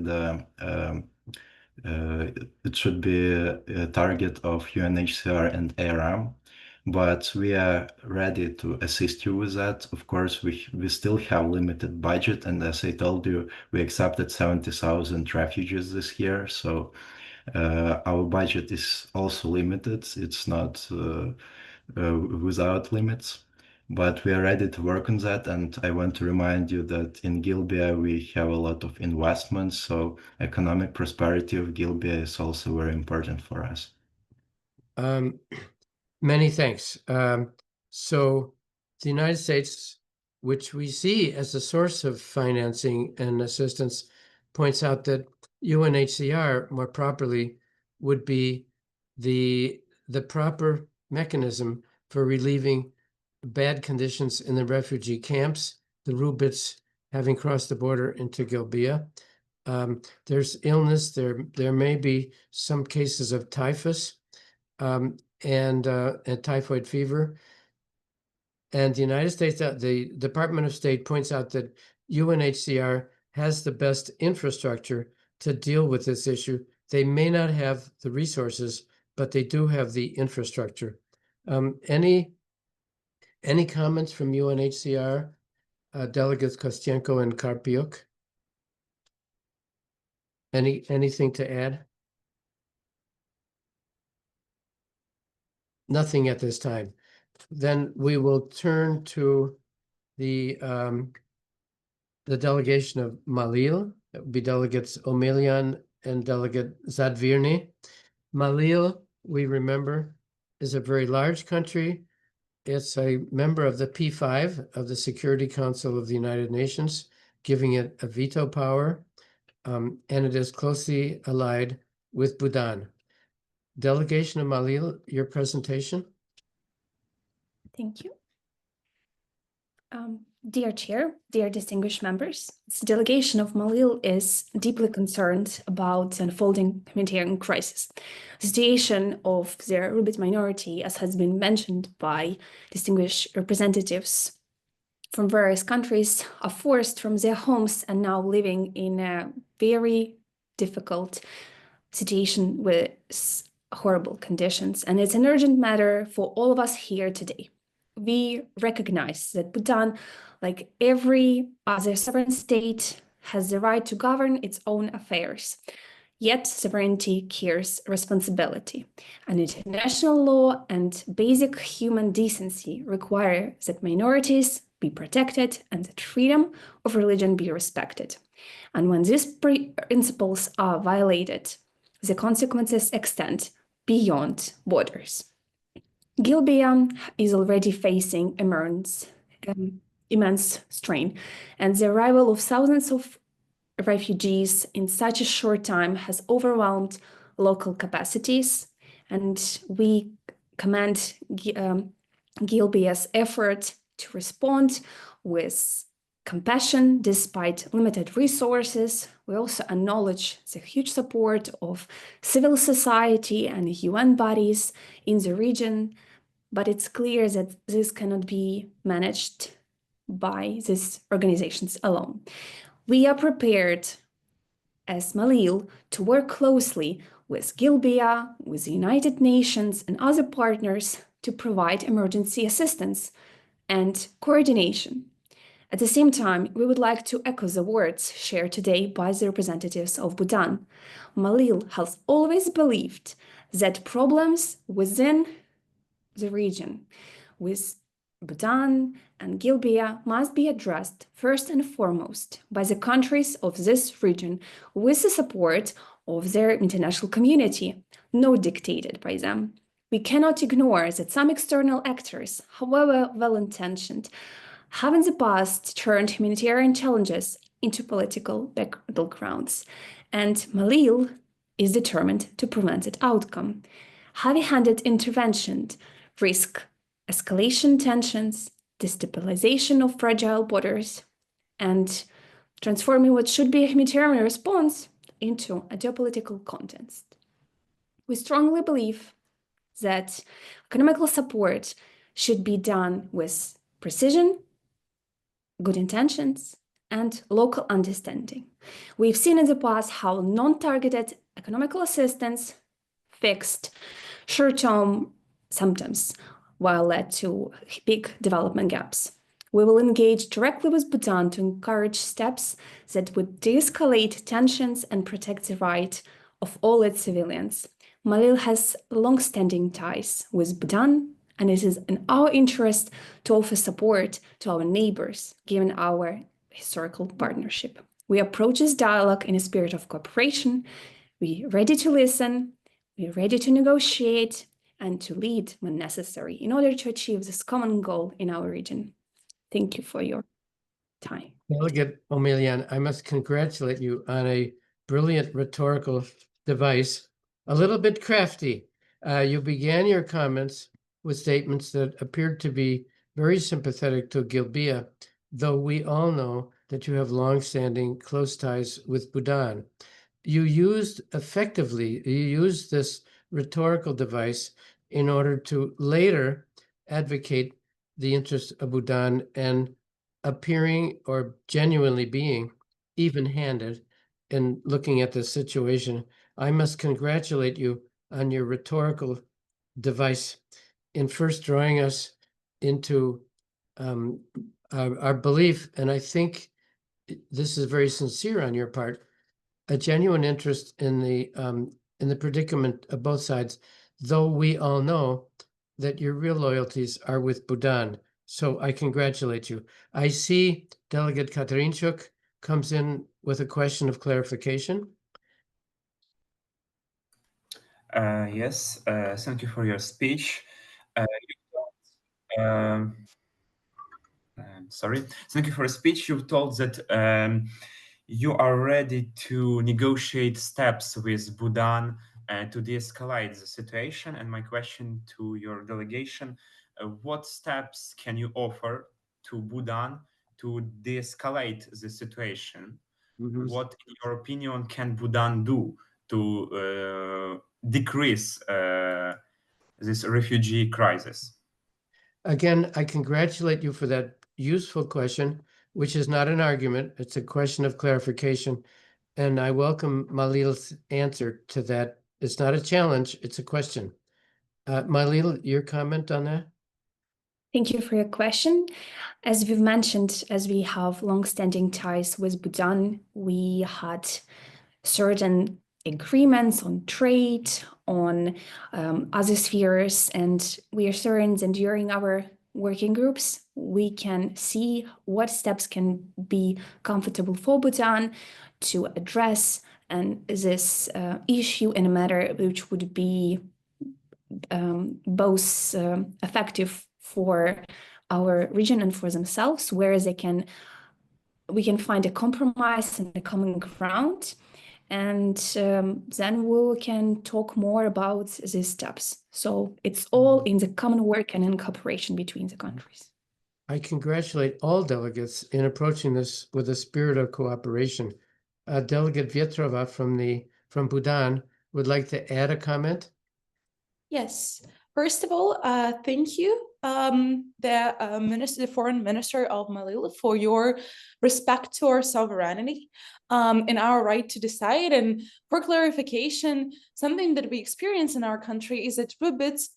it should be a target of UNHCR and ARM, but we are ready to assist you with that. Of course, we still have limited budget, and as I told you, we accepted 70,000 refugees this year, so our budget is also limited. It's not without limits, but we are ready to work on that. And I want to remind you that in Gilbia, we have a lot of investments. So economic prosperity of Gilbia is also very important for us. Many thanks. So the United States, which we see as a source of financing and assistance, points out that UNHCR more properly would be the proper mechanism for relieving bad conditions in the refugee camps, the Rubits having crossed the border into Gilbia. There's illness, there may be some cases of typhus and typhoid fever. And the United States, the Department of State points out that UNHCR has the best infrastructure to deal with this issue. They may not have the resources, but they do have the infrastructure. Any comments from UNHCR, Delegates Kostienko and Karpiuk? Anything to add? Nothing at this time. Then we will turn to the delegation of Malil. That would be Delegates Omelian and Delegate Zadvirny. Malil, we remember, is a very large country. It's a member of the P5 of the Security Council of the United Nations, giving it a veto power, and it is closely allied with Bhutan. Delegation of Malil, your presentation. Thank you. Dear Chair, dear distinguished members, the delegation of Malil is deeply concerned about the unfolding humanitarian crisis. The situation of the Rubit minority, as has been mentioned by distinguished representatives from various countries, are forced from their homes and now living in a very difficult situation with horrible conditions, and it's an urgent matter for all of us here today. We recognize that Bhutan, like every other sovereign state, has the right to govern its own affairs. Yet sovereignty carries responsibility, and international law and basic human decency require that minorities be protected and that freedom of religion be respected. And when these principles are violated, the consequences extend beyond borders. Gilbea is already facing immense strain, and the arrival of thousands of refugees in such a short time has overwhelmed local capacities, and we commend Gilbea's effort to respond with compassion despite limited resources. We also acknowledge the huge support of civil society and UN bodies in the region, but it's clear that this cannot be managed by these organizations alone. We are prepared as Malil to work closely with Gilbea, with the United Nations and other partners to provide emergency assistance and coordination. At the same time, we would like to echo the words shared today by the representatives of Bhutan. Malil has always believed that problems within the region with Bhutan and Gilbea must be addressed first and foremost by the countries of this region with the support of their international community, not dictated by them. We cannot ignore that some external actors, however well-intentioned, have in the past turned humanitarian challenges into political battlegrounds, and Malil is determined to prevent that outcome. Heavy-handed intervention risk escalation tensions, destabilization of fragile borders, and transforming what should be a humanitarian response into a geopolitical context. We strongly believe that economical support should be done with precision, good intentions, and local understanding. We've seen in the past how non-targeted economical assistance fixed short-term symptoms while led to big development gaps. We will engage directly with Bhutan to encourage steps that would de-escalate tensions and protect the right of all its civilians. Malil has long-standing ties with Bhutan, and it is in our interest to offer support to our neighbors, given our historical partnership. We approach this dialogue in a spirit of cooperation. We're ready to listen, we're ready to negotiate, and to lead when necessary in order to achieve this common goal in our region. Thank you for your time. Delegate Omelian, I must congratulate you on a brilliant rhetorical device, a little bit crafty. You began your comments with statements that appeared to be very sympathetic to Gilbea, though we all know that you have long-standing close ties with Bhutan. You used this rhetorical device in order to later advocate the interests of Bhutan and appearing or genuinely being even-handed in looking at the situation. I must congratulate you on your rhetorical device in first drawing us into our belief, and I think this is very sincere on your part, a genuine interest in the predicament of both sides, though we all know that your real loyalties are with Bhutan. So I congratulate you. I see Delegate Katarinchuk comes in with a question of clarification. Yes, thank you for your speech. Sorry, thank you for your speech. You told that you are ready to negotiate steps with Bhutan to de-escalate the situation. And my question to your delegation, what steps can you offer to Bhutan to de-escalate the situation? Mm-hmm. What, in your opinion, can Bhutan do to decrease this refugee crisis? Again, I congratulate you for that useful question, which is not an argument. It's a question of clarification. And I welcome Malil's answer to that. It's not a challenge, it's a question. Malil, your comment on that? Thank you for your question. As we've mentioned, as we have long-standing ties with Bhutan, we had certain agreements on trade, on other spheres, and we are certain that during our working groups, we can see what steps can be comfortable for Bhutan to address and this issue in a manner which would be both effective for our region and for themselves, where we can find a compromise and a common ground, and then we can talk more about these steps. So it's all in the common work and in cooperation between the countries. I congratulate all delegates in approaching this with a spirit of cooperation. Delegate Vietrova from Bhutan would like to add a comment. Yes. First of all, thank you, the foreign minister of Malil, for your respect to our sovereignty and our right to decide. And for clarification, something that we experience in our country is that Rubids,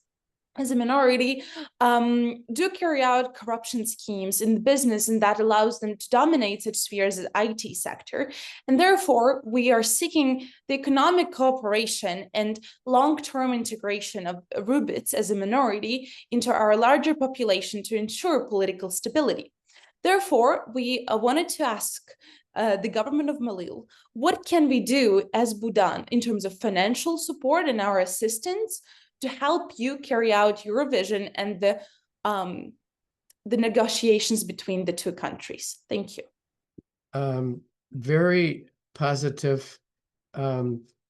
as a minority, do carry out corruption schemes in the business, and that allows them to dominate such spheres as IT sector. And therefore, we are seeking the economic cooperation and long-term integration of Rubids as a minority into our larger population to ensure political stability. Therefore, we wanted to ask the government of Malil, what can we do as Bhutan in terms of financial support and our assistance to help you carry out your vision and the negotiations between the two countries? Thank you. Very positive.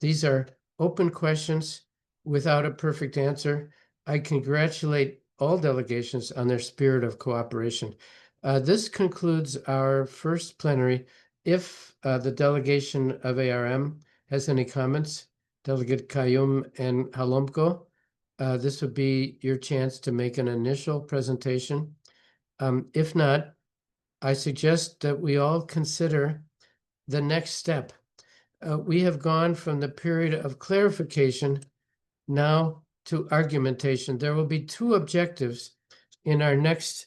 These are open questions without a perfect answer. I congratulate all delegations on their spirit of cooperation. This concludes our first plenary. If the delegation of ARM has any comments, Delegate Kayum and Halomko, this would be your chance to make an initial presentation. If not, I suggest that we all consider the next step. We have gone from the period of clarification now to argumentation. There will be two objectives in our next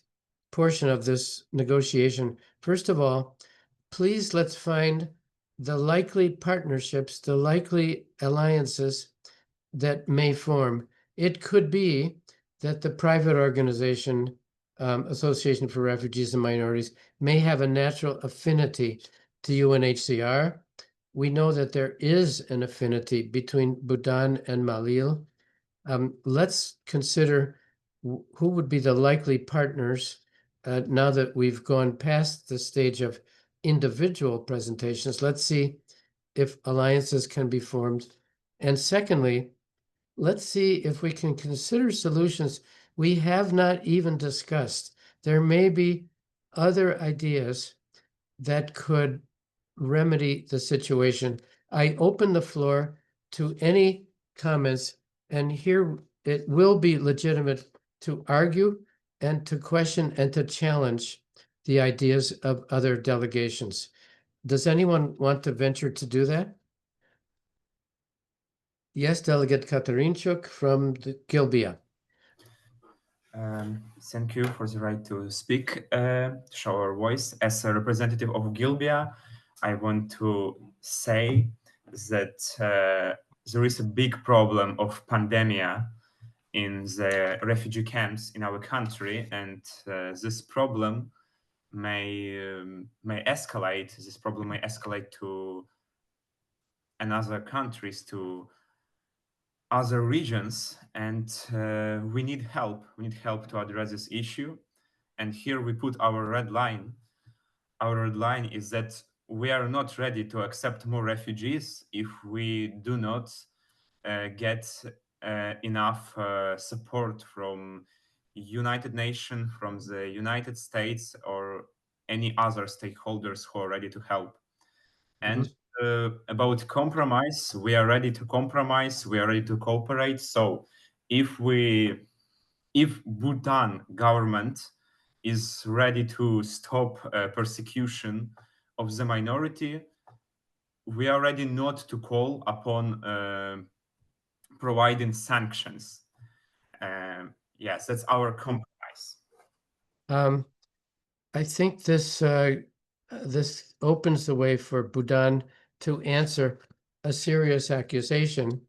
portion of this negotiation. First of all, please let's find the likely partnerships, the likely alliances that may form. It could be that the private organization, Association for Refugees and Minorities, may have a natural affinity to UNHCR. We know that there is an affinity between Bhutan and Malil. Let's consider who would be the likely partners now that we've gone past the stage of individual presentations. Let's see if alliances can be formed. And secondly, let's see if we can consider solutions we have not even discussed. There may be other ideas that could remedy the situation. I open the floor to any comments, and here it will be legitimate to argue and to question and to challenge the ideas of other delegations. Does anyone want to venture to do that? Yes, Delegate Katarinchuk from Gilbia. Thank you for the right to speak, to show our voice. As a representative of Gilbia, I want to say that there is a big problem of pandemia in the refugee camps in our country, and this problem may escalate. This problem may escalate to another countries, to other regions, and we need help. We need help to address this issue. And here we put our red line. Our red line is that we are not ready to accept more refugees if we do not get enough support from United Nations, from the United States, or any other stakeholders who are ready to help. And about compromise, we are ready to compromise, we are ready to cooperate. So if Bhutan government is ready to stop persecution of the minority, we are ready not to call upon providing sanctions. Yes, that's our compromise. I think this opens the way for Bhutan to answer a serious accusation.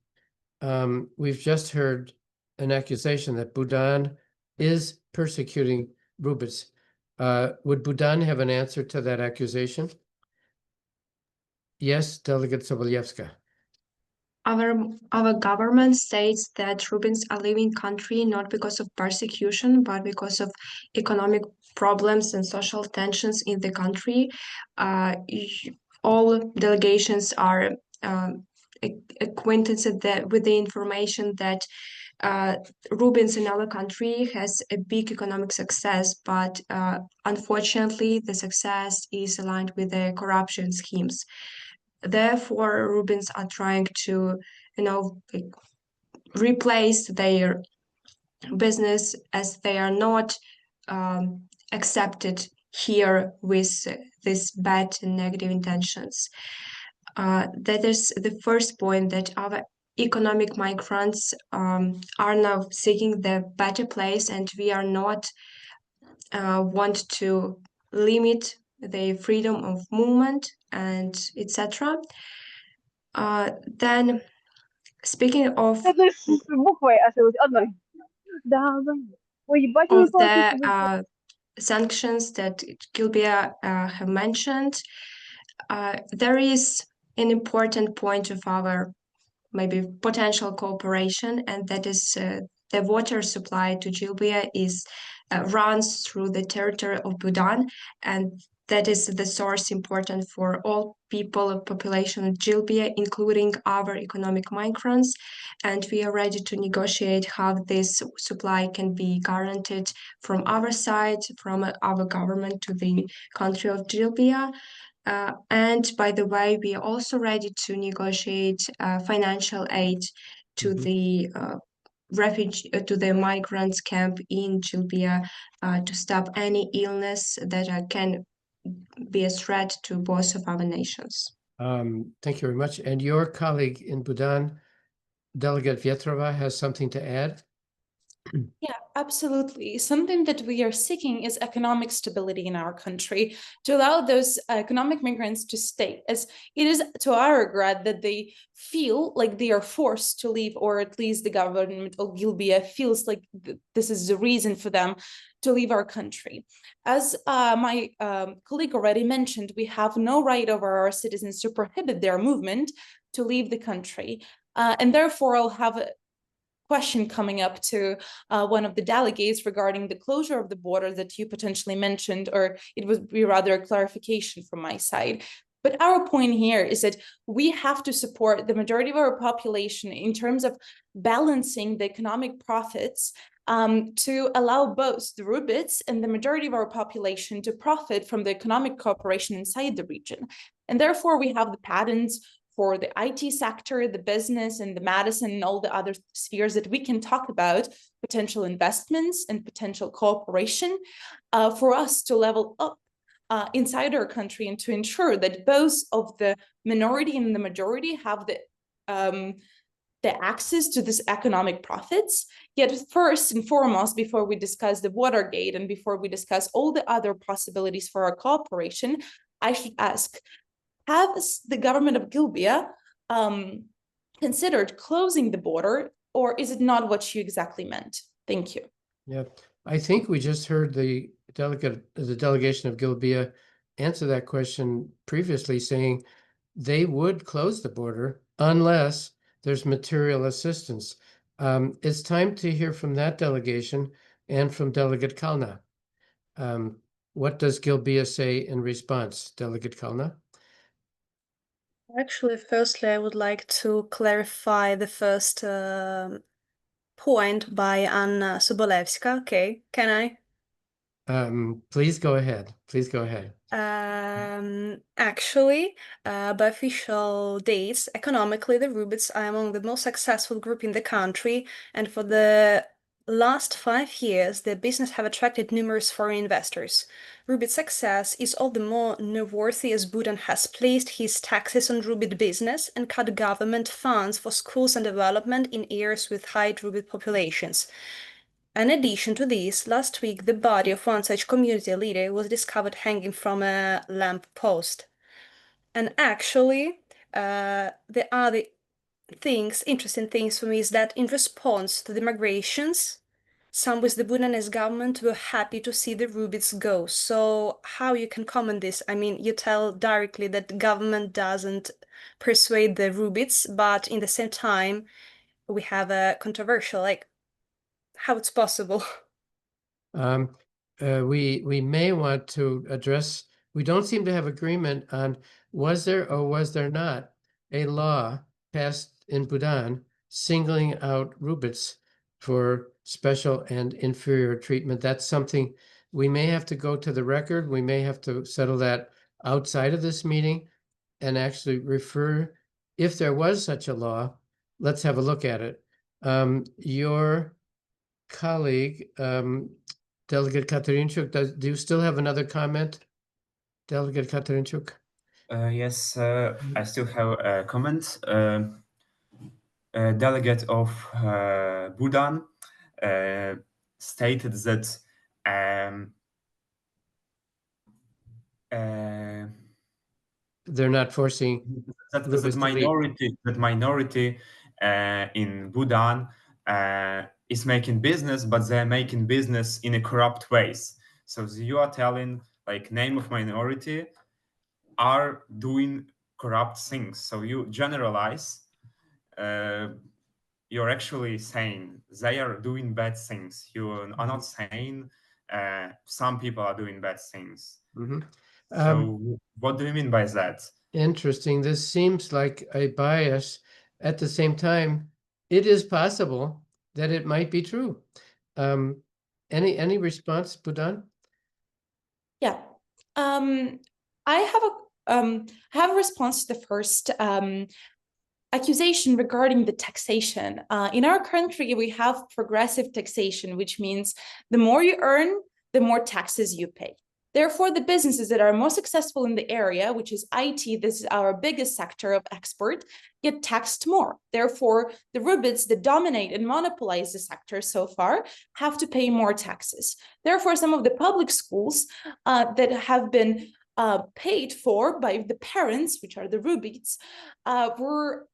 We've just heard an accusation that Bhutan is persecuting Rubits. Would Bhutan have an answer to that accusation? Yes, Delegate Sobolyevska. Our government states that Rubins are leaving country not because of persecution, but because of economic problems and social tensions in the country. All delegations are acquainted with the information that Rubins in our country has a big economic success, but unfortunately, the success is aligned with the corruption schemes. Therefore, Rubins are trying to, replace their business as they are not accepted here with these bad and negative intentions. That is the first point, that our economic migrants are now seeking the better place, and we are not want to limit the freedom of movement and etc. Then, speaking of the sanctions that Gilbia have mentioned, there is an important point of our maybe potential cooperation, and that is the water supply to Gilbia runs through the territory of Bhutan, and that is the source important for all people of population of Gilbia, including our economic migrants. And we are ready to negotiate how this supply can be guaranteed from our side, from our government to the country of Gilbia. And by the way, we are also ready to negotiate financial aid to the to the migrants camp in Gilbia to stop any illness that can be a threat to both of our nations. Thank you very much. And your colleague in Bhutan, Delegate Vietrova, has something to add? Yeah, absolutely. Something that we are seeking is economic stability in our country, to allow those economic migrants to stay, as it is to our regret that they feel like they are forced to leave, or at least the government of Gilbia feels like this is the reason for them to leave our country. As my colleague already mentioned, we have no right over our citizens to prohibit their movement to leave the country. And therefore, I'll have a question coming up to one of the delegates regarding the closure of the border that you potentially mentioned, or it would be rather a clarification from my side. But our point here is that we have to support the majority of our population in terms of balancing the economic profits to allow both the Rubits and the majority of our population to profit from the economic cooperation inside the region. And therefore, we have the patents for the IT sector, the business, and the medicine, and all the other spheres that we can talk about, potential investments and potential cooperation for us to level up inside our country, and to ensure that both of the minority and the majority have the access to this economic profits. Yet first and foremost, before we discuss the Watergate and before we discuss all the other possibilities for our cooperation, I should ask, has the government of Gilbia considered closing the border, or is it not what you exactly meant? Thank you. Yeah, I think we just heard the delegation of Gilbia answer that question previously, saying they would close the border unless there's material assistance. It's time to hear from that delegation and from Delegate Kalna. What does Gilbia say in response, Delegate Kalna? Actually, firstly, I would like to clarify the first point by Anna Sobolewska. Okay, can I? Please go ahead. Please go ahead. Actually, by official dates, economically, the Rubits are among the most successful group in the country, and for the last 5 years, the business have attracted numerous foreign investors. Rubit's success is all the more noteworthy as Bhutan has placed his taxes on Rubit business and cut government funds for schools and development in areas with high Rubit populations. In addition to this, last week the body of one such community leader was discovered hanging from a lamp post. And actually, the other interesting things for me is that in response to the migrations, some with the Bhutanese government were happy to see the Rubits go. So how you can comment this? I mean, you tell directly that the government doesn't persuade the Rubits, but in the same time, we have a controversial, like, how it's possible. We may want to address, we don't seem to have agreement on was there or was there not a law passed in Bhutan singling out Rubits for special and inferior treatment. That's something we may have to go to the record. We may have to settle that outside of this meeting and actually refer, if there was such a law, let's have a look at it. Your colleague, Delegate Katarinchuk, do you still have another comment, Delegate Katarinchuk? Yes, I still have a comment. A delegate of Bhutan stated that they're not forcing that minority in Bhutan is making business, but they're making business in a corrupt ways. So you are telling, like, name of minority are doing corrupt things. So you generalize. You're actually saying they are doing bad things. You are not saying some people are doing bad things. So what do you mean by that? Interesting. This seems like a bias. At the same time, it is possible that it might be true. Any response, Bhutan? Yeah. I have a response to the first accusation regarding the taxation. In our country, we have progressive taxation, which means the more you earn, the more taxes you pay. Therefore, the businesses that are most successful in the area, which is IT, this is our biggest sector of export, get taxed more. Therefore, the Rubits that dominate and monopolize the sector so far have to pay more taxes. Therefore, some of the public schools that have been paid for by the parents, which are the Rubits, were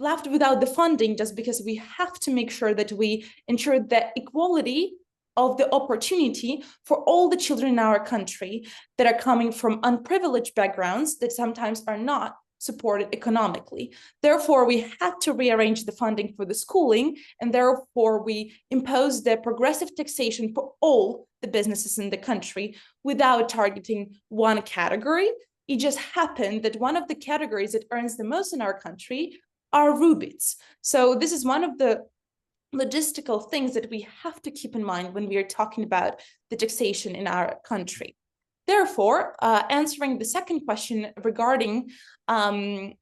left without the funding just because we have to make sure that we ensure the equality of the opportunity for all the children in our country that are coming from unprivileged backgrounds that sometimes are not supported economically. Therefore, we had to rearrange the funding for the schooling, and therefore we imposed the progressive taxation for all the businesses in the country without targeting one category. It just happened that one of the categories that earns the most in our country are Rubits. So this is one of the logistical things that we have to keep in mind when we are talking about the taxation in our country. Therefore, answering the second question regarding the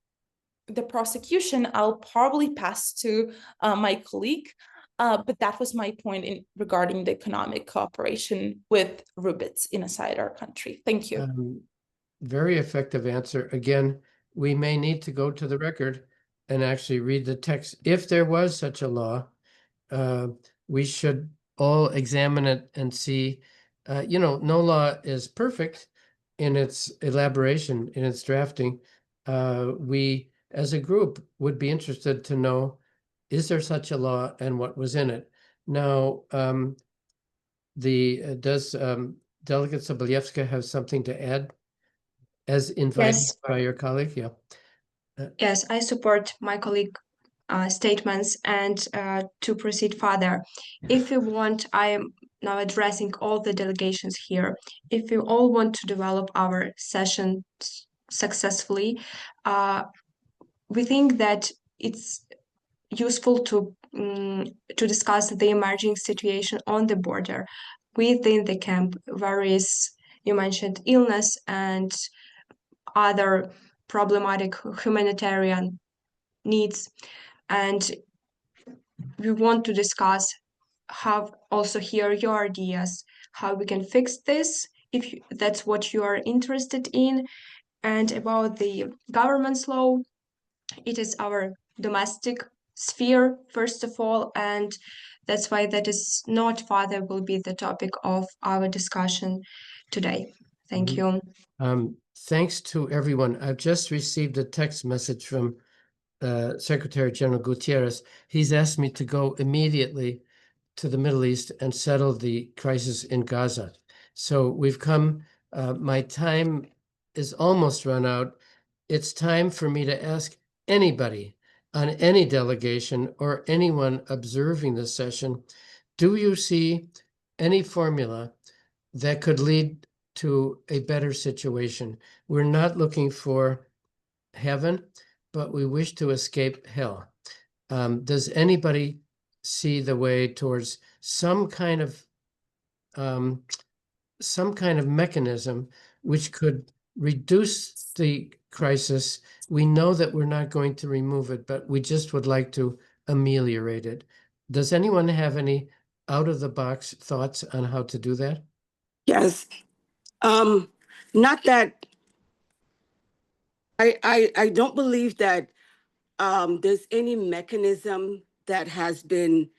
prosecution, I'll probably pass to my colleague, but that was my point regarding the economic cooperation with Rubits inside our country. Thank you. Very effective answer. Again, we may need to go to the record and actually read the text. If there was such a law, we should all examine it and see, no law is perfect in its elaboration, in its drafting. We, as a group, would be interested to know, is there such a law and what was in it? Now, does Delegate Sobolyevska have something to add as invited by your colleague? Yeah. Yes, I support my colleague statements, and to proceed further, if you want, I am now addressing all the delegations here. If you all want to develop our session successfully, we think that it's useful to discuss the emerging situation on the border within the camp, various, you mentioned illness and other problematic humanitarian needs, and we want to discuss have also hear your ideas, how we can fix this, if that's what you are interested in. And about the government's law, it is our domestic sphere, first of all, and that's why that is not further will be the topic of our discussion today. Thank you. Thanks to everyone. I've just received a text message from Secretary General Gutierrez. He's asked me to go immediately to the Middle East and settle the crisis in Gaza. So we've come, my time is almost run out. It's time for me to ask anybody on any delegation or anyone observing the session, do you see any formula that could lead to a better situation? We're not looking for heaven, but we wish to escape hell. Does anybody see the way towards some kind of mechanism which could reduce the crisis? We know that we're not going to remove it, but we just would like to ameliorate it. Does anyone have any out-of-the-box thoughts on how to do that? Yes. Not that I don't believe that there's any mechanism that has been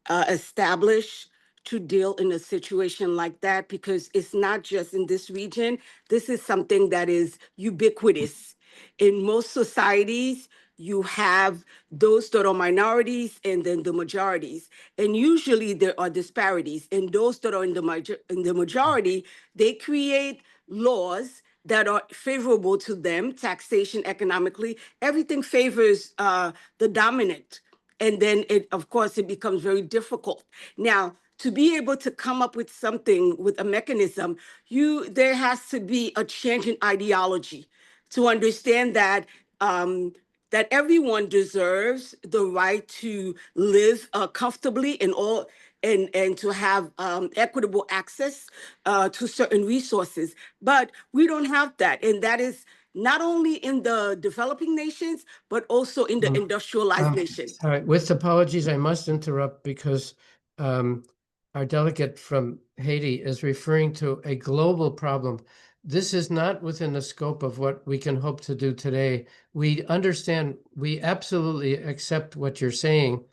established to deal in a situation like that, because it's not just in this region. This is something that is ubiquitous. In most societies, you have those that are minorities and then the majorities. And usually there are disparities. And those that are in the majority, they create laws that are favorable to them, taxation economically. Everything favors the dominant. And then of course, it becomes very difficult. Now, to be able to come up with something, with a mechanism, there has to be a change in ideology to understand that that everyone deserves the right to live comfortably and to have equitable access to certain resources. But we don't have that. And that is not only in the developing nations, but also in the industrialized nations. All right, with apologies, I must interrupt because our delegate from Haiti is referring to a global problem. This is not within the scope of what we can hope to do today. We understand, we absolutely accept what you're saying.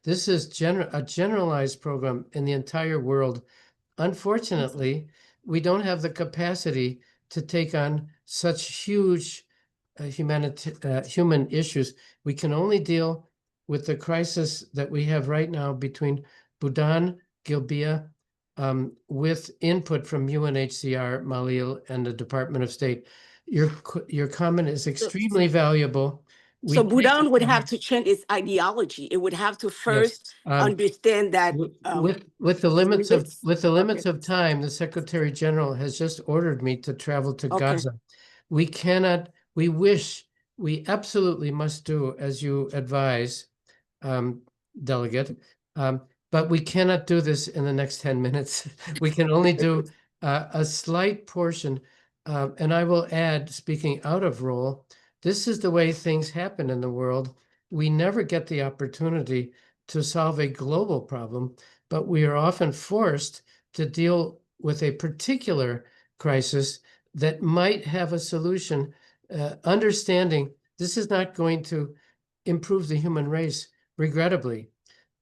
This is a generalized program in the entire world. Unfortunately, we don't have the capacity to take on such huge human issues. We can only deal with the crisis that we have right now between Budan, Gilbia, with input from UNHCR, Malil, and the Department of State. Your comment is extremely valuable. So Budan would have to change its ideology. It would have to first understand that with the limits of time, the Secretary General has just ordered me to travel to Gaza. We cannot. We absolutely must do as you advise, delegate, but we cannot do this in the next 10 minutes. We can only do a slight portion. And I will add, speaking out of role, this is the way things happen in the world. We never get the opportunity to solve a global problem, but we are often forced to deal with a particular crisis that might have a solution. Understanding this is not going to improve the human race, regrettably,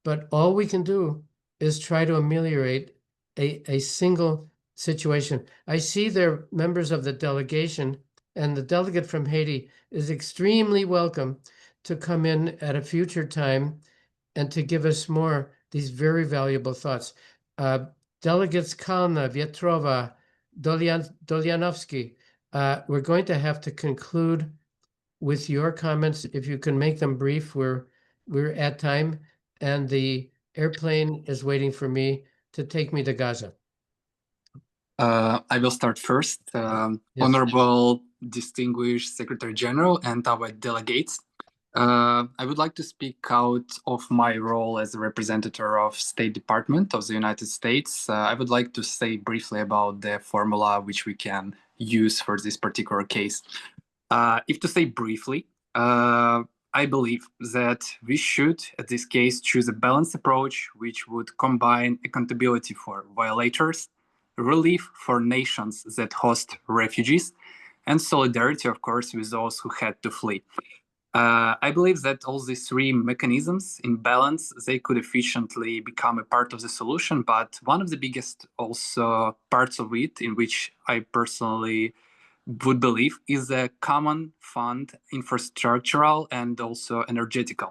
but all we can do is try to ameliorate a single situation. I see there members of the delegation, and the delegate from Haiti is extremely welcome to come in at a future time and to give us more these very valuable thoughts. Delegates Kalna, Vietrova, Dolyanovsky, we're going to have to conclude with your comments. If you can make them brief, we're at time, and the airplane is waiting for me to take me to Gaza. I will start first. Yes. Honorable distinguished Secretary General and our delegates, I would like to speak out of my role as a representative of State Department of the United States. I would like to say briefly about the formula which we can use for this particular case. If to say briefly, I believe that we should, at this case, choose a balanced approach which would combine accountability for violators, relief for nations that host refugees, and solidarity, of course, with those who had to flee. I believe that all these three mechanisms in balance, they could efficiently become a part of the solution. But one of the biggest also parts of it, in which I personally would believe, is a common fund, infrastructural and also energetical.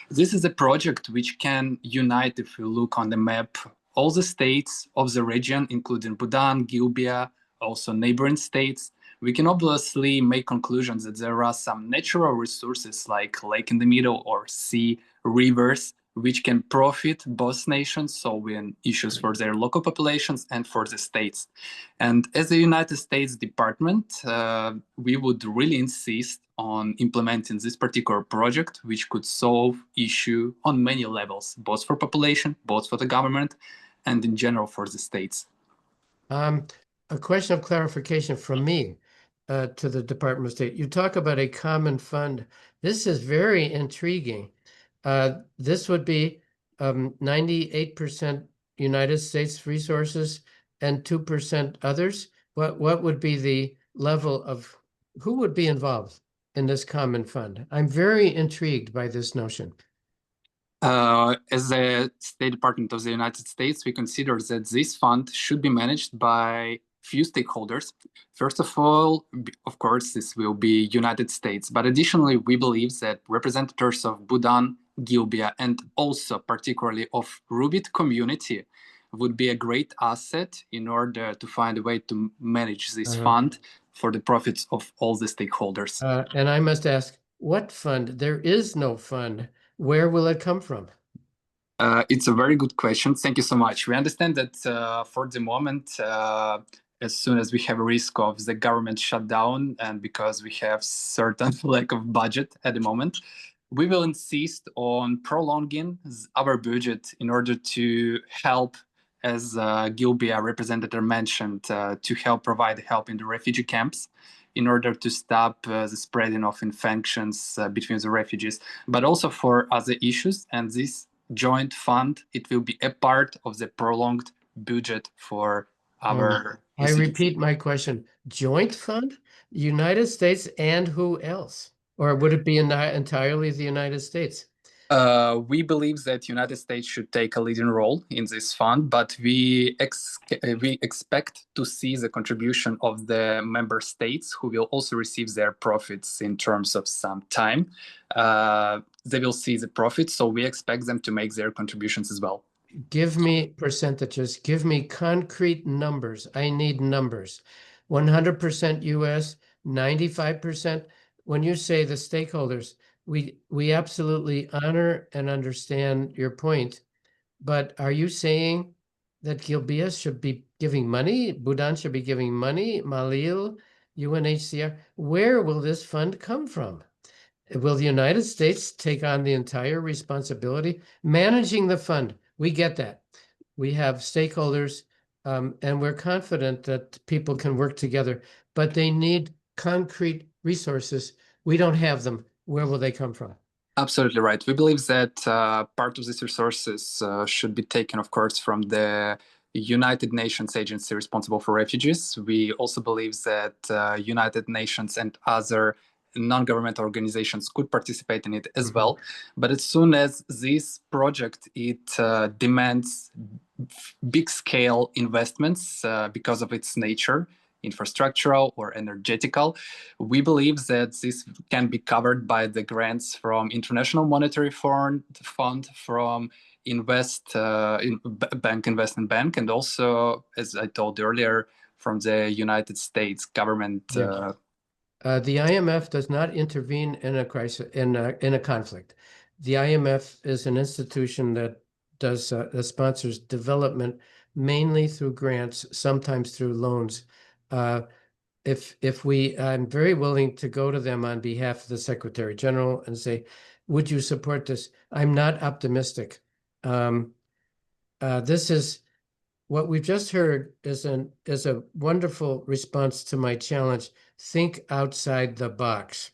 This is a project which can unite, if you look on the map, all the states of the region, including Bhutan, Gilbia, also neighboring states. We can obviously make conclusions that there are some natural resources like lake in the middle or sea, rivers, which can profit both nations, solving issues for their local populations and for the states. And as a United States department, we would really insist on implementing this particular project, which could solve issue on many levels, both for population, both for the government, and in general for the states. A question of clarification from me to the Department of State. You talk about a common fund. This is very intriguing. This would be 98% United States resources and 2% others. What would be the level of who would be involved in this common fund? I'm very intrigued by this notion. As the State Department of the United States, we consider that this fund should be managed by few stakeholders. First of all, of course, this will be United States, but additionally, we believe that representatives of Bhutan, Gilbia, and also particularly of Rubit community would be a great asset in order to find a way to manage this fund for the profits of all the stakeholders. And I must ask, what fund? There is no fund. Where will it come from? It's a very good question. Thank you so much. We understand that for the moment, as soon as we have a risk of the government shutdown and because we have certain lack of budget at the moment, we will insist on prolonging our budget in order to help, as Gilbia representative mentioned, to help provide help in the refugee camps in order to stop the spreading of infections between the refugees, but also for other issues. And this joint fund, it will be a part of the prolonged budget for our I repeat my question. Joint fund? United States and who else? Or would it be entirely the United States? We believe that United States should take a leading role in this fund, but we expect to see the contribution of the member states who will also receive their profits in terms of some time. They will see the profits, so we expect them to make their contributions as well. Give me percentages. Give me concrete numbers. I need numbers. 100% US, 95%. When you say the stakeholders, we absolutely honor and understand your point. But are you saying that Gilbia should be giving money? Bhutan should be giving money? Malil, UNHCR? Where will this fund come from? Will the United States take on the entire responsibility? Managing the fund, we get that. We have stakeholders, and we're confident that people can work together, but they need concrete resources. We don't have them. Where will they come from? Absolutely right. We believe that part of these resources should be taken, of course, from the United Nations agency responsible for refugees. We also believe that United Nations and other non-governmental organizations could participate in it as well. But as soon as this project, it demands big scale investments because of its nature, infrastructural or energetical, we believe that this can be covered by the grants from International Monetary Fund, from Investment Bank, and also, as I told earlier, from the United States government. The IMF does not intervene in a crisis, in a conflict. The IMF is an institution that sponsors development mainly through grants, sometimes through loans. I'm very willing to go to them on behalf of the Secretary General and say, would you support this? I'm not optimistic. This is what we've just heard is a wonderful response to my challenge. Think outside the box.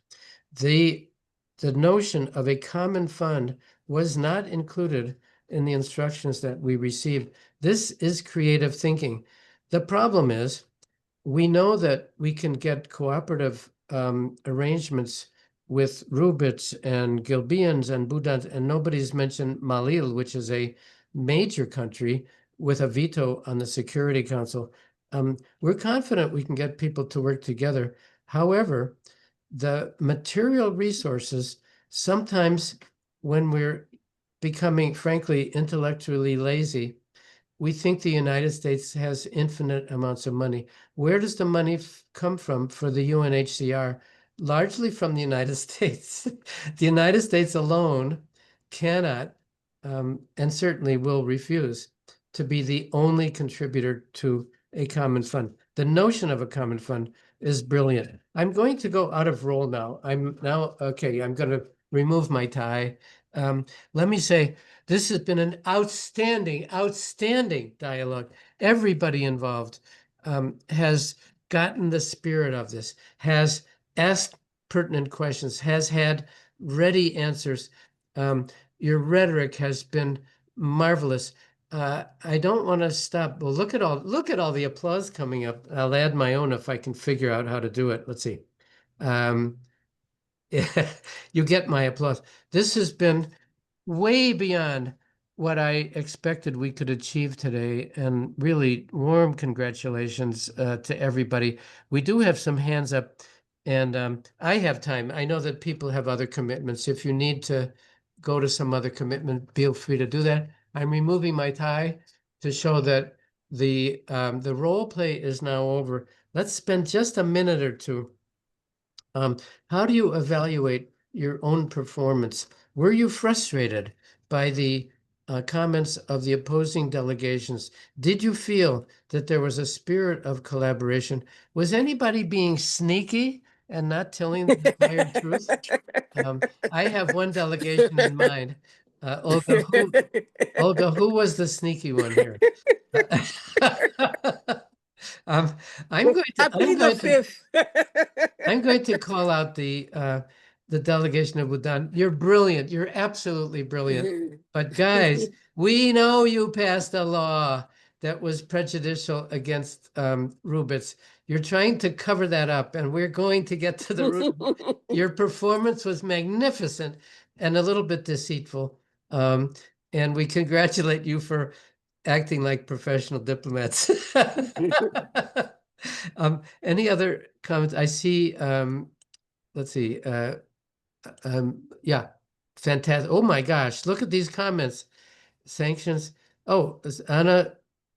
The the notion of a common fund was not included in the instructions that we received. This is creative thinking. The problem is, we know that we can get cooperative arrangements with Rubits and Gilbeans and Budans, and nobody's mentioned Malil, which is a major country with a veto on the Security Council. We're confident we can get people to work together. However, the material resources, sometimes when we're becoming, frankly, intellectually lazy, we think the United States has infinite amounts of money. Where does the money come from for the UNHCR? Largely from the United States. The United States alone cannot, and certainly will refuse, to be the only contributor to a common fund. The notion of a common fund is brilliant. I'm going to go out of role now. I'm going to remove my tie. Let me say, this has been an outstanding dialogue. Everybody involved has gotten the spirit of this, has asked pertinent questions, has had ready answers. Your rhetoric has been marvelous. I don't want to stop. Well, look at all the applause coming up. I'll add my own if I can figure out how to do it. Let's see. You get my applause. This has been way beyond what I expected we could achieve today, and really warm congratulations to everybody. We do have some hands up, and I have time. I know that people have other commitments. If you need to go to some other commitment, feel free to do that. I'm removing my tie to show that the role play is now over. Let's spend just a minute or two. How do you evaluate your own performance? Were you frustrated by the comments of the opposing delegations? Did you feel that there was a spirit of collaboration? Was anybody being sneaky and not telling the entire truth? I have one delegation in mind. Olga, who was the sneaky one here? I'm going to call out the delegation of Bhutan. You're brilliant. You're absolutely brilliant. But guys, we know you passed a law that was prejudicial against Rubits. You're trying to cover that up, and we're going to get to the root. Your performance was magnificent and a little bit deceitful. And we congratulate you for acting like professional diplomats. Any other comments? I see, let's see. Yeah, fantastic. Oh my gosh, look at these comments. Sanctions. Oh, as Anna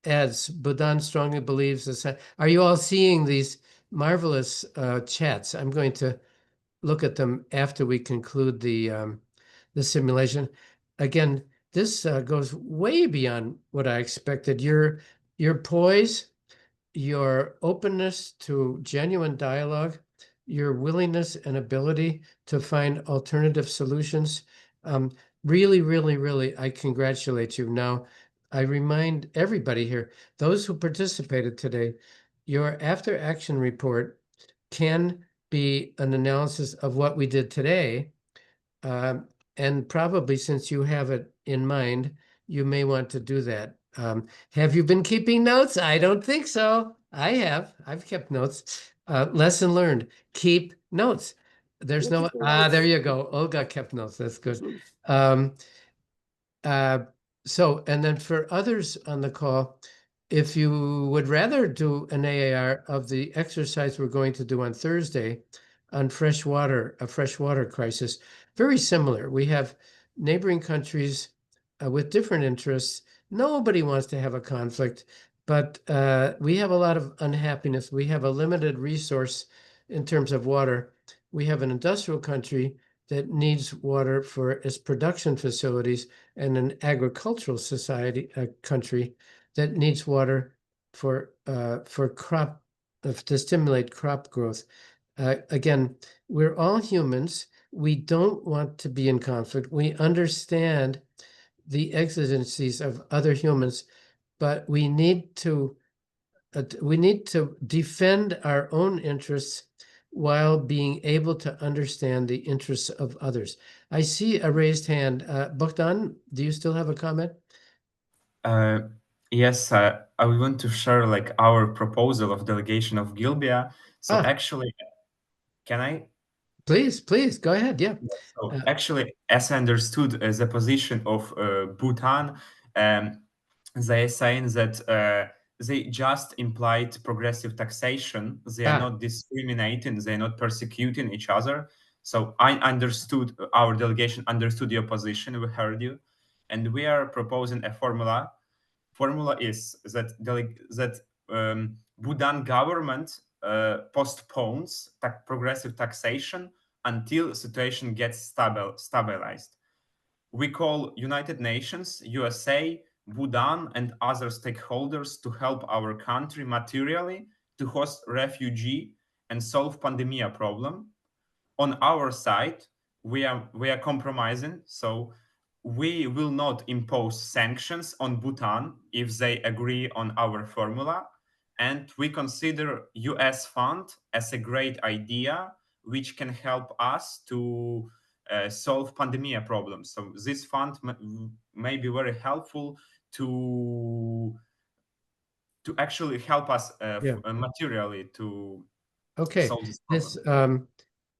adds, Bhutan strongly believes this. Are you all seeing these marvelous chats? I'm going to look at them after we conclude the simulation. Again, this goes way beyond what I expected. Your poise, your openness to genuine dialogue, your willingness and ability to find alternative solutions. Really, really, really, I congratulate you. Now, I remind everybody here, those who participated today, your after action report can be an analysis of what we did today. And probably since you have it in mind, you may want to do that. Have you been keeping notes? I don't think so. I have. I've kept notes. Lesson learned. Keep notes. There's no, there you go. Olga kept notes. That's good. So, and then for others on the call, if you would rather do an AAR of the exercise we're going to do on Thursday on freshwater, a freshwater crisis, very similar. We have neighboring countries with different interests. Nobody wants to have a conflict, but we have a lot of unhappiness. We have a limited resource in terms of water. We have an industrial country that needs water for its production facilities, and an agricultural society, a country that needs water for crop, to stimulate crop growth. Again, we're all humans. We don't want to be in conflict. We understand the exigencies of other humans, but we need to defend our own interests while being able to understand the interests of others. I see a raised hand. Bogdan, do you still have a comment? Yes, I want to share like our proposal of delegation of Gilbia. So actually, can I? Please, go ahead. Yeah. So actually, as I understood the position of Bhutan, they are saying that they just implied progressive taxation. They are not discriminating. They are not persecuting each other. So I understood, our delegation understood your position. We heard you, and we are proposing a formula. Formula is that Bhutan government postpones progressive taxation until situation gets stabilized. We call United Nations, USA, Bhutan, and other stakeholders to help our country materially to host refugee and solve pandemic problem. On our side, we are compromising, so we will not impose sanctions on Bhutan if they agree on our formula, and we consider US fund as a great idea which can help us to solve pandemic problems. So this fund may be very helpful to actually help us materially to solve this problem.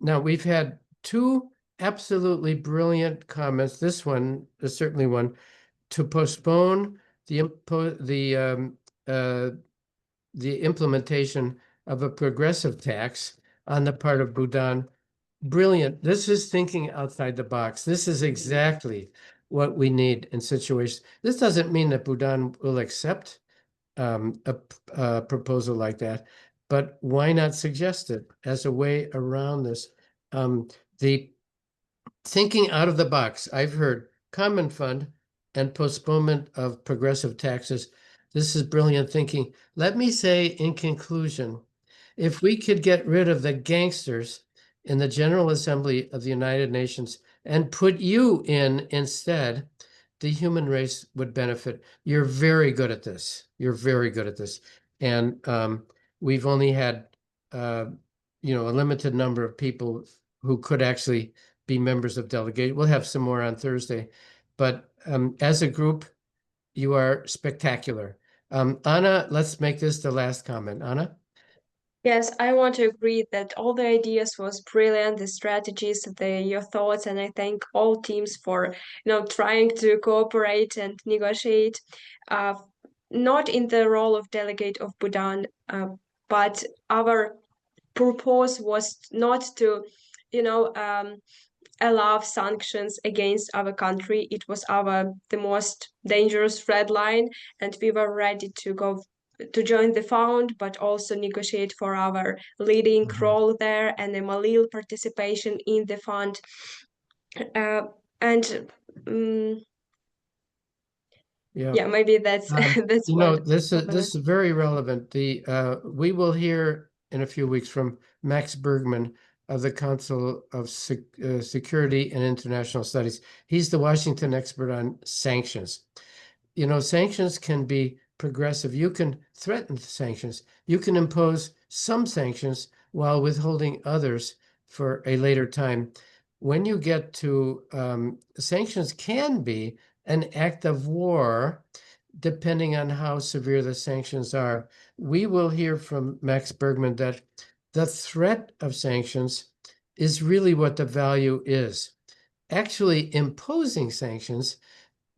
Now we've had two absolutely brilliant comments. This one is certainly one to postpone the implementation of a progressive tax on the part of Bhutan. Brilliant. This is thinking outside the box. This is exactly what we need in situations. This doesn't mean that Bhutan will accept a proposal like that, but why not suggest it as a way around this? The thinking out of the box, I've heard common fund and postponement of progressive taxes. This is brilliant thinking. Let me say in conclusion, if we could get rid of the gangsters in the General Assembly of the United Nations and put you in instead, the human race would benefit. You're very good at this. You're very good at this. And we've only had, a limited number of people who could actually be members of delegation. We'll have some more on Thursday. But as a group, you are spectacular. Anna, let's make this the last comment. Anna? Yes, I want to agree that all the ideas was brilliant, the strategies, your thoughts, and I thank all teams for trying to cooperate and negotiate. Not in the role of delegate of Bhutan, but our purpose was not to, allow sanctions against our country. It was the most dangerous red line, and we were ready to go to join the fund, but also negotiate for our leading role there and the Malil participation in the fund. Maybe that's that's this is very relevant. We will hear in a few weeks from Max Bergman of the Council of Security and International Studies. He's the Washington expert on sanctions. Sanctions can be progressive. You can threaten sanctions. You can impose some sanctions while withholding others for a later time. When you get to sanctions can be an act of war, depending on how severe the sanctions are. We will hear from Max Bergman that the threat of sanctions is really what the value is. Actually, imposing sanctions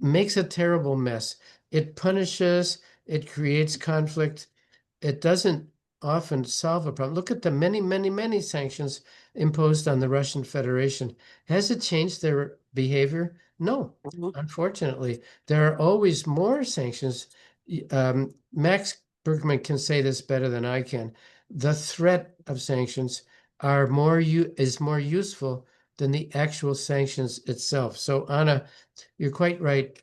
makes a terrible mess. It punishes, it creates conflict. It doesn't often solve a problem. Look at the many, many, many sanctions imposed on the Russian Federation. Has it changed their behavior? No, unfortunately. There are always more sanctions. Max Bergman can say this better than I can. The threat of sanctions is more useful than the actual sanctions itself. So Anna, you're quite right.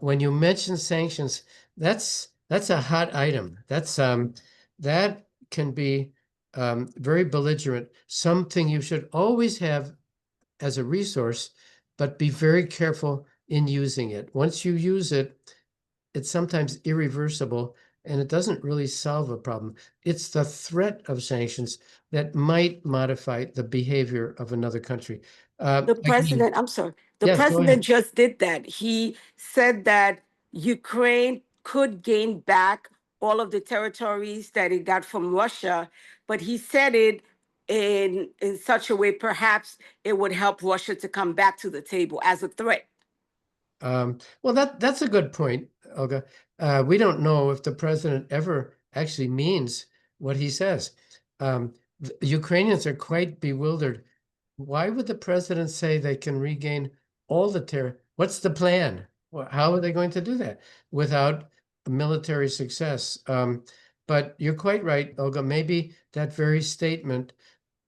When you mention sanctions, that's a hot item. That can be very belligerent, something you should always have as a resource, but be very careful in using it. Once you use it, it's sometimes irreversible, and it doesn't really solve a problem. It's the threat of sanctions that might modify the behavior of another country. The president, I'm sorry, the yes, president just did that. He said that Ukraine could gain back all of the territories that it got from Russia, but he said it in such a way perhaps it would help Russia to come back to the table as a threat. Well, that's a good point, Olga. We don't know if the president ever actually means what he says. The Ukrainians are quite bewildered. Why would the president say they can regain all the territory? What's the plan? How are they going to do that without military success? But you're quite right, Olga. Maybe that very statement,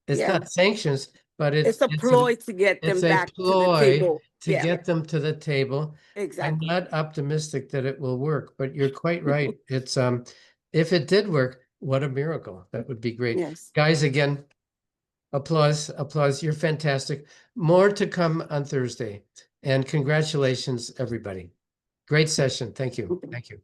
it's not sanctions, but it's a ploy to get them back to the table. To get them to the table. Exactly. I'm not optimistic that it will work, but you're quite right. It's if it did work, what a miracle. That would be great. Yes. Guys, again, applause. You're fantastic. More to come on Thursday. And congratulations, everybody. Great session. Thank you. Thank you.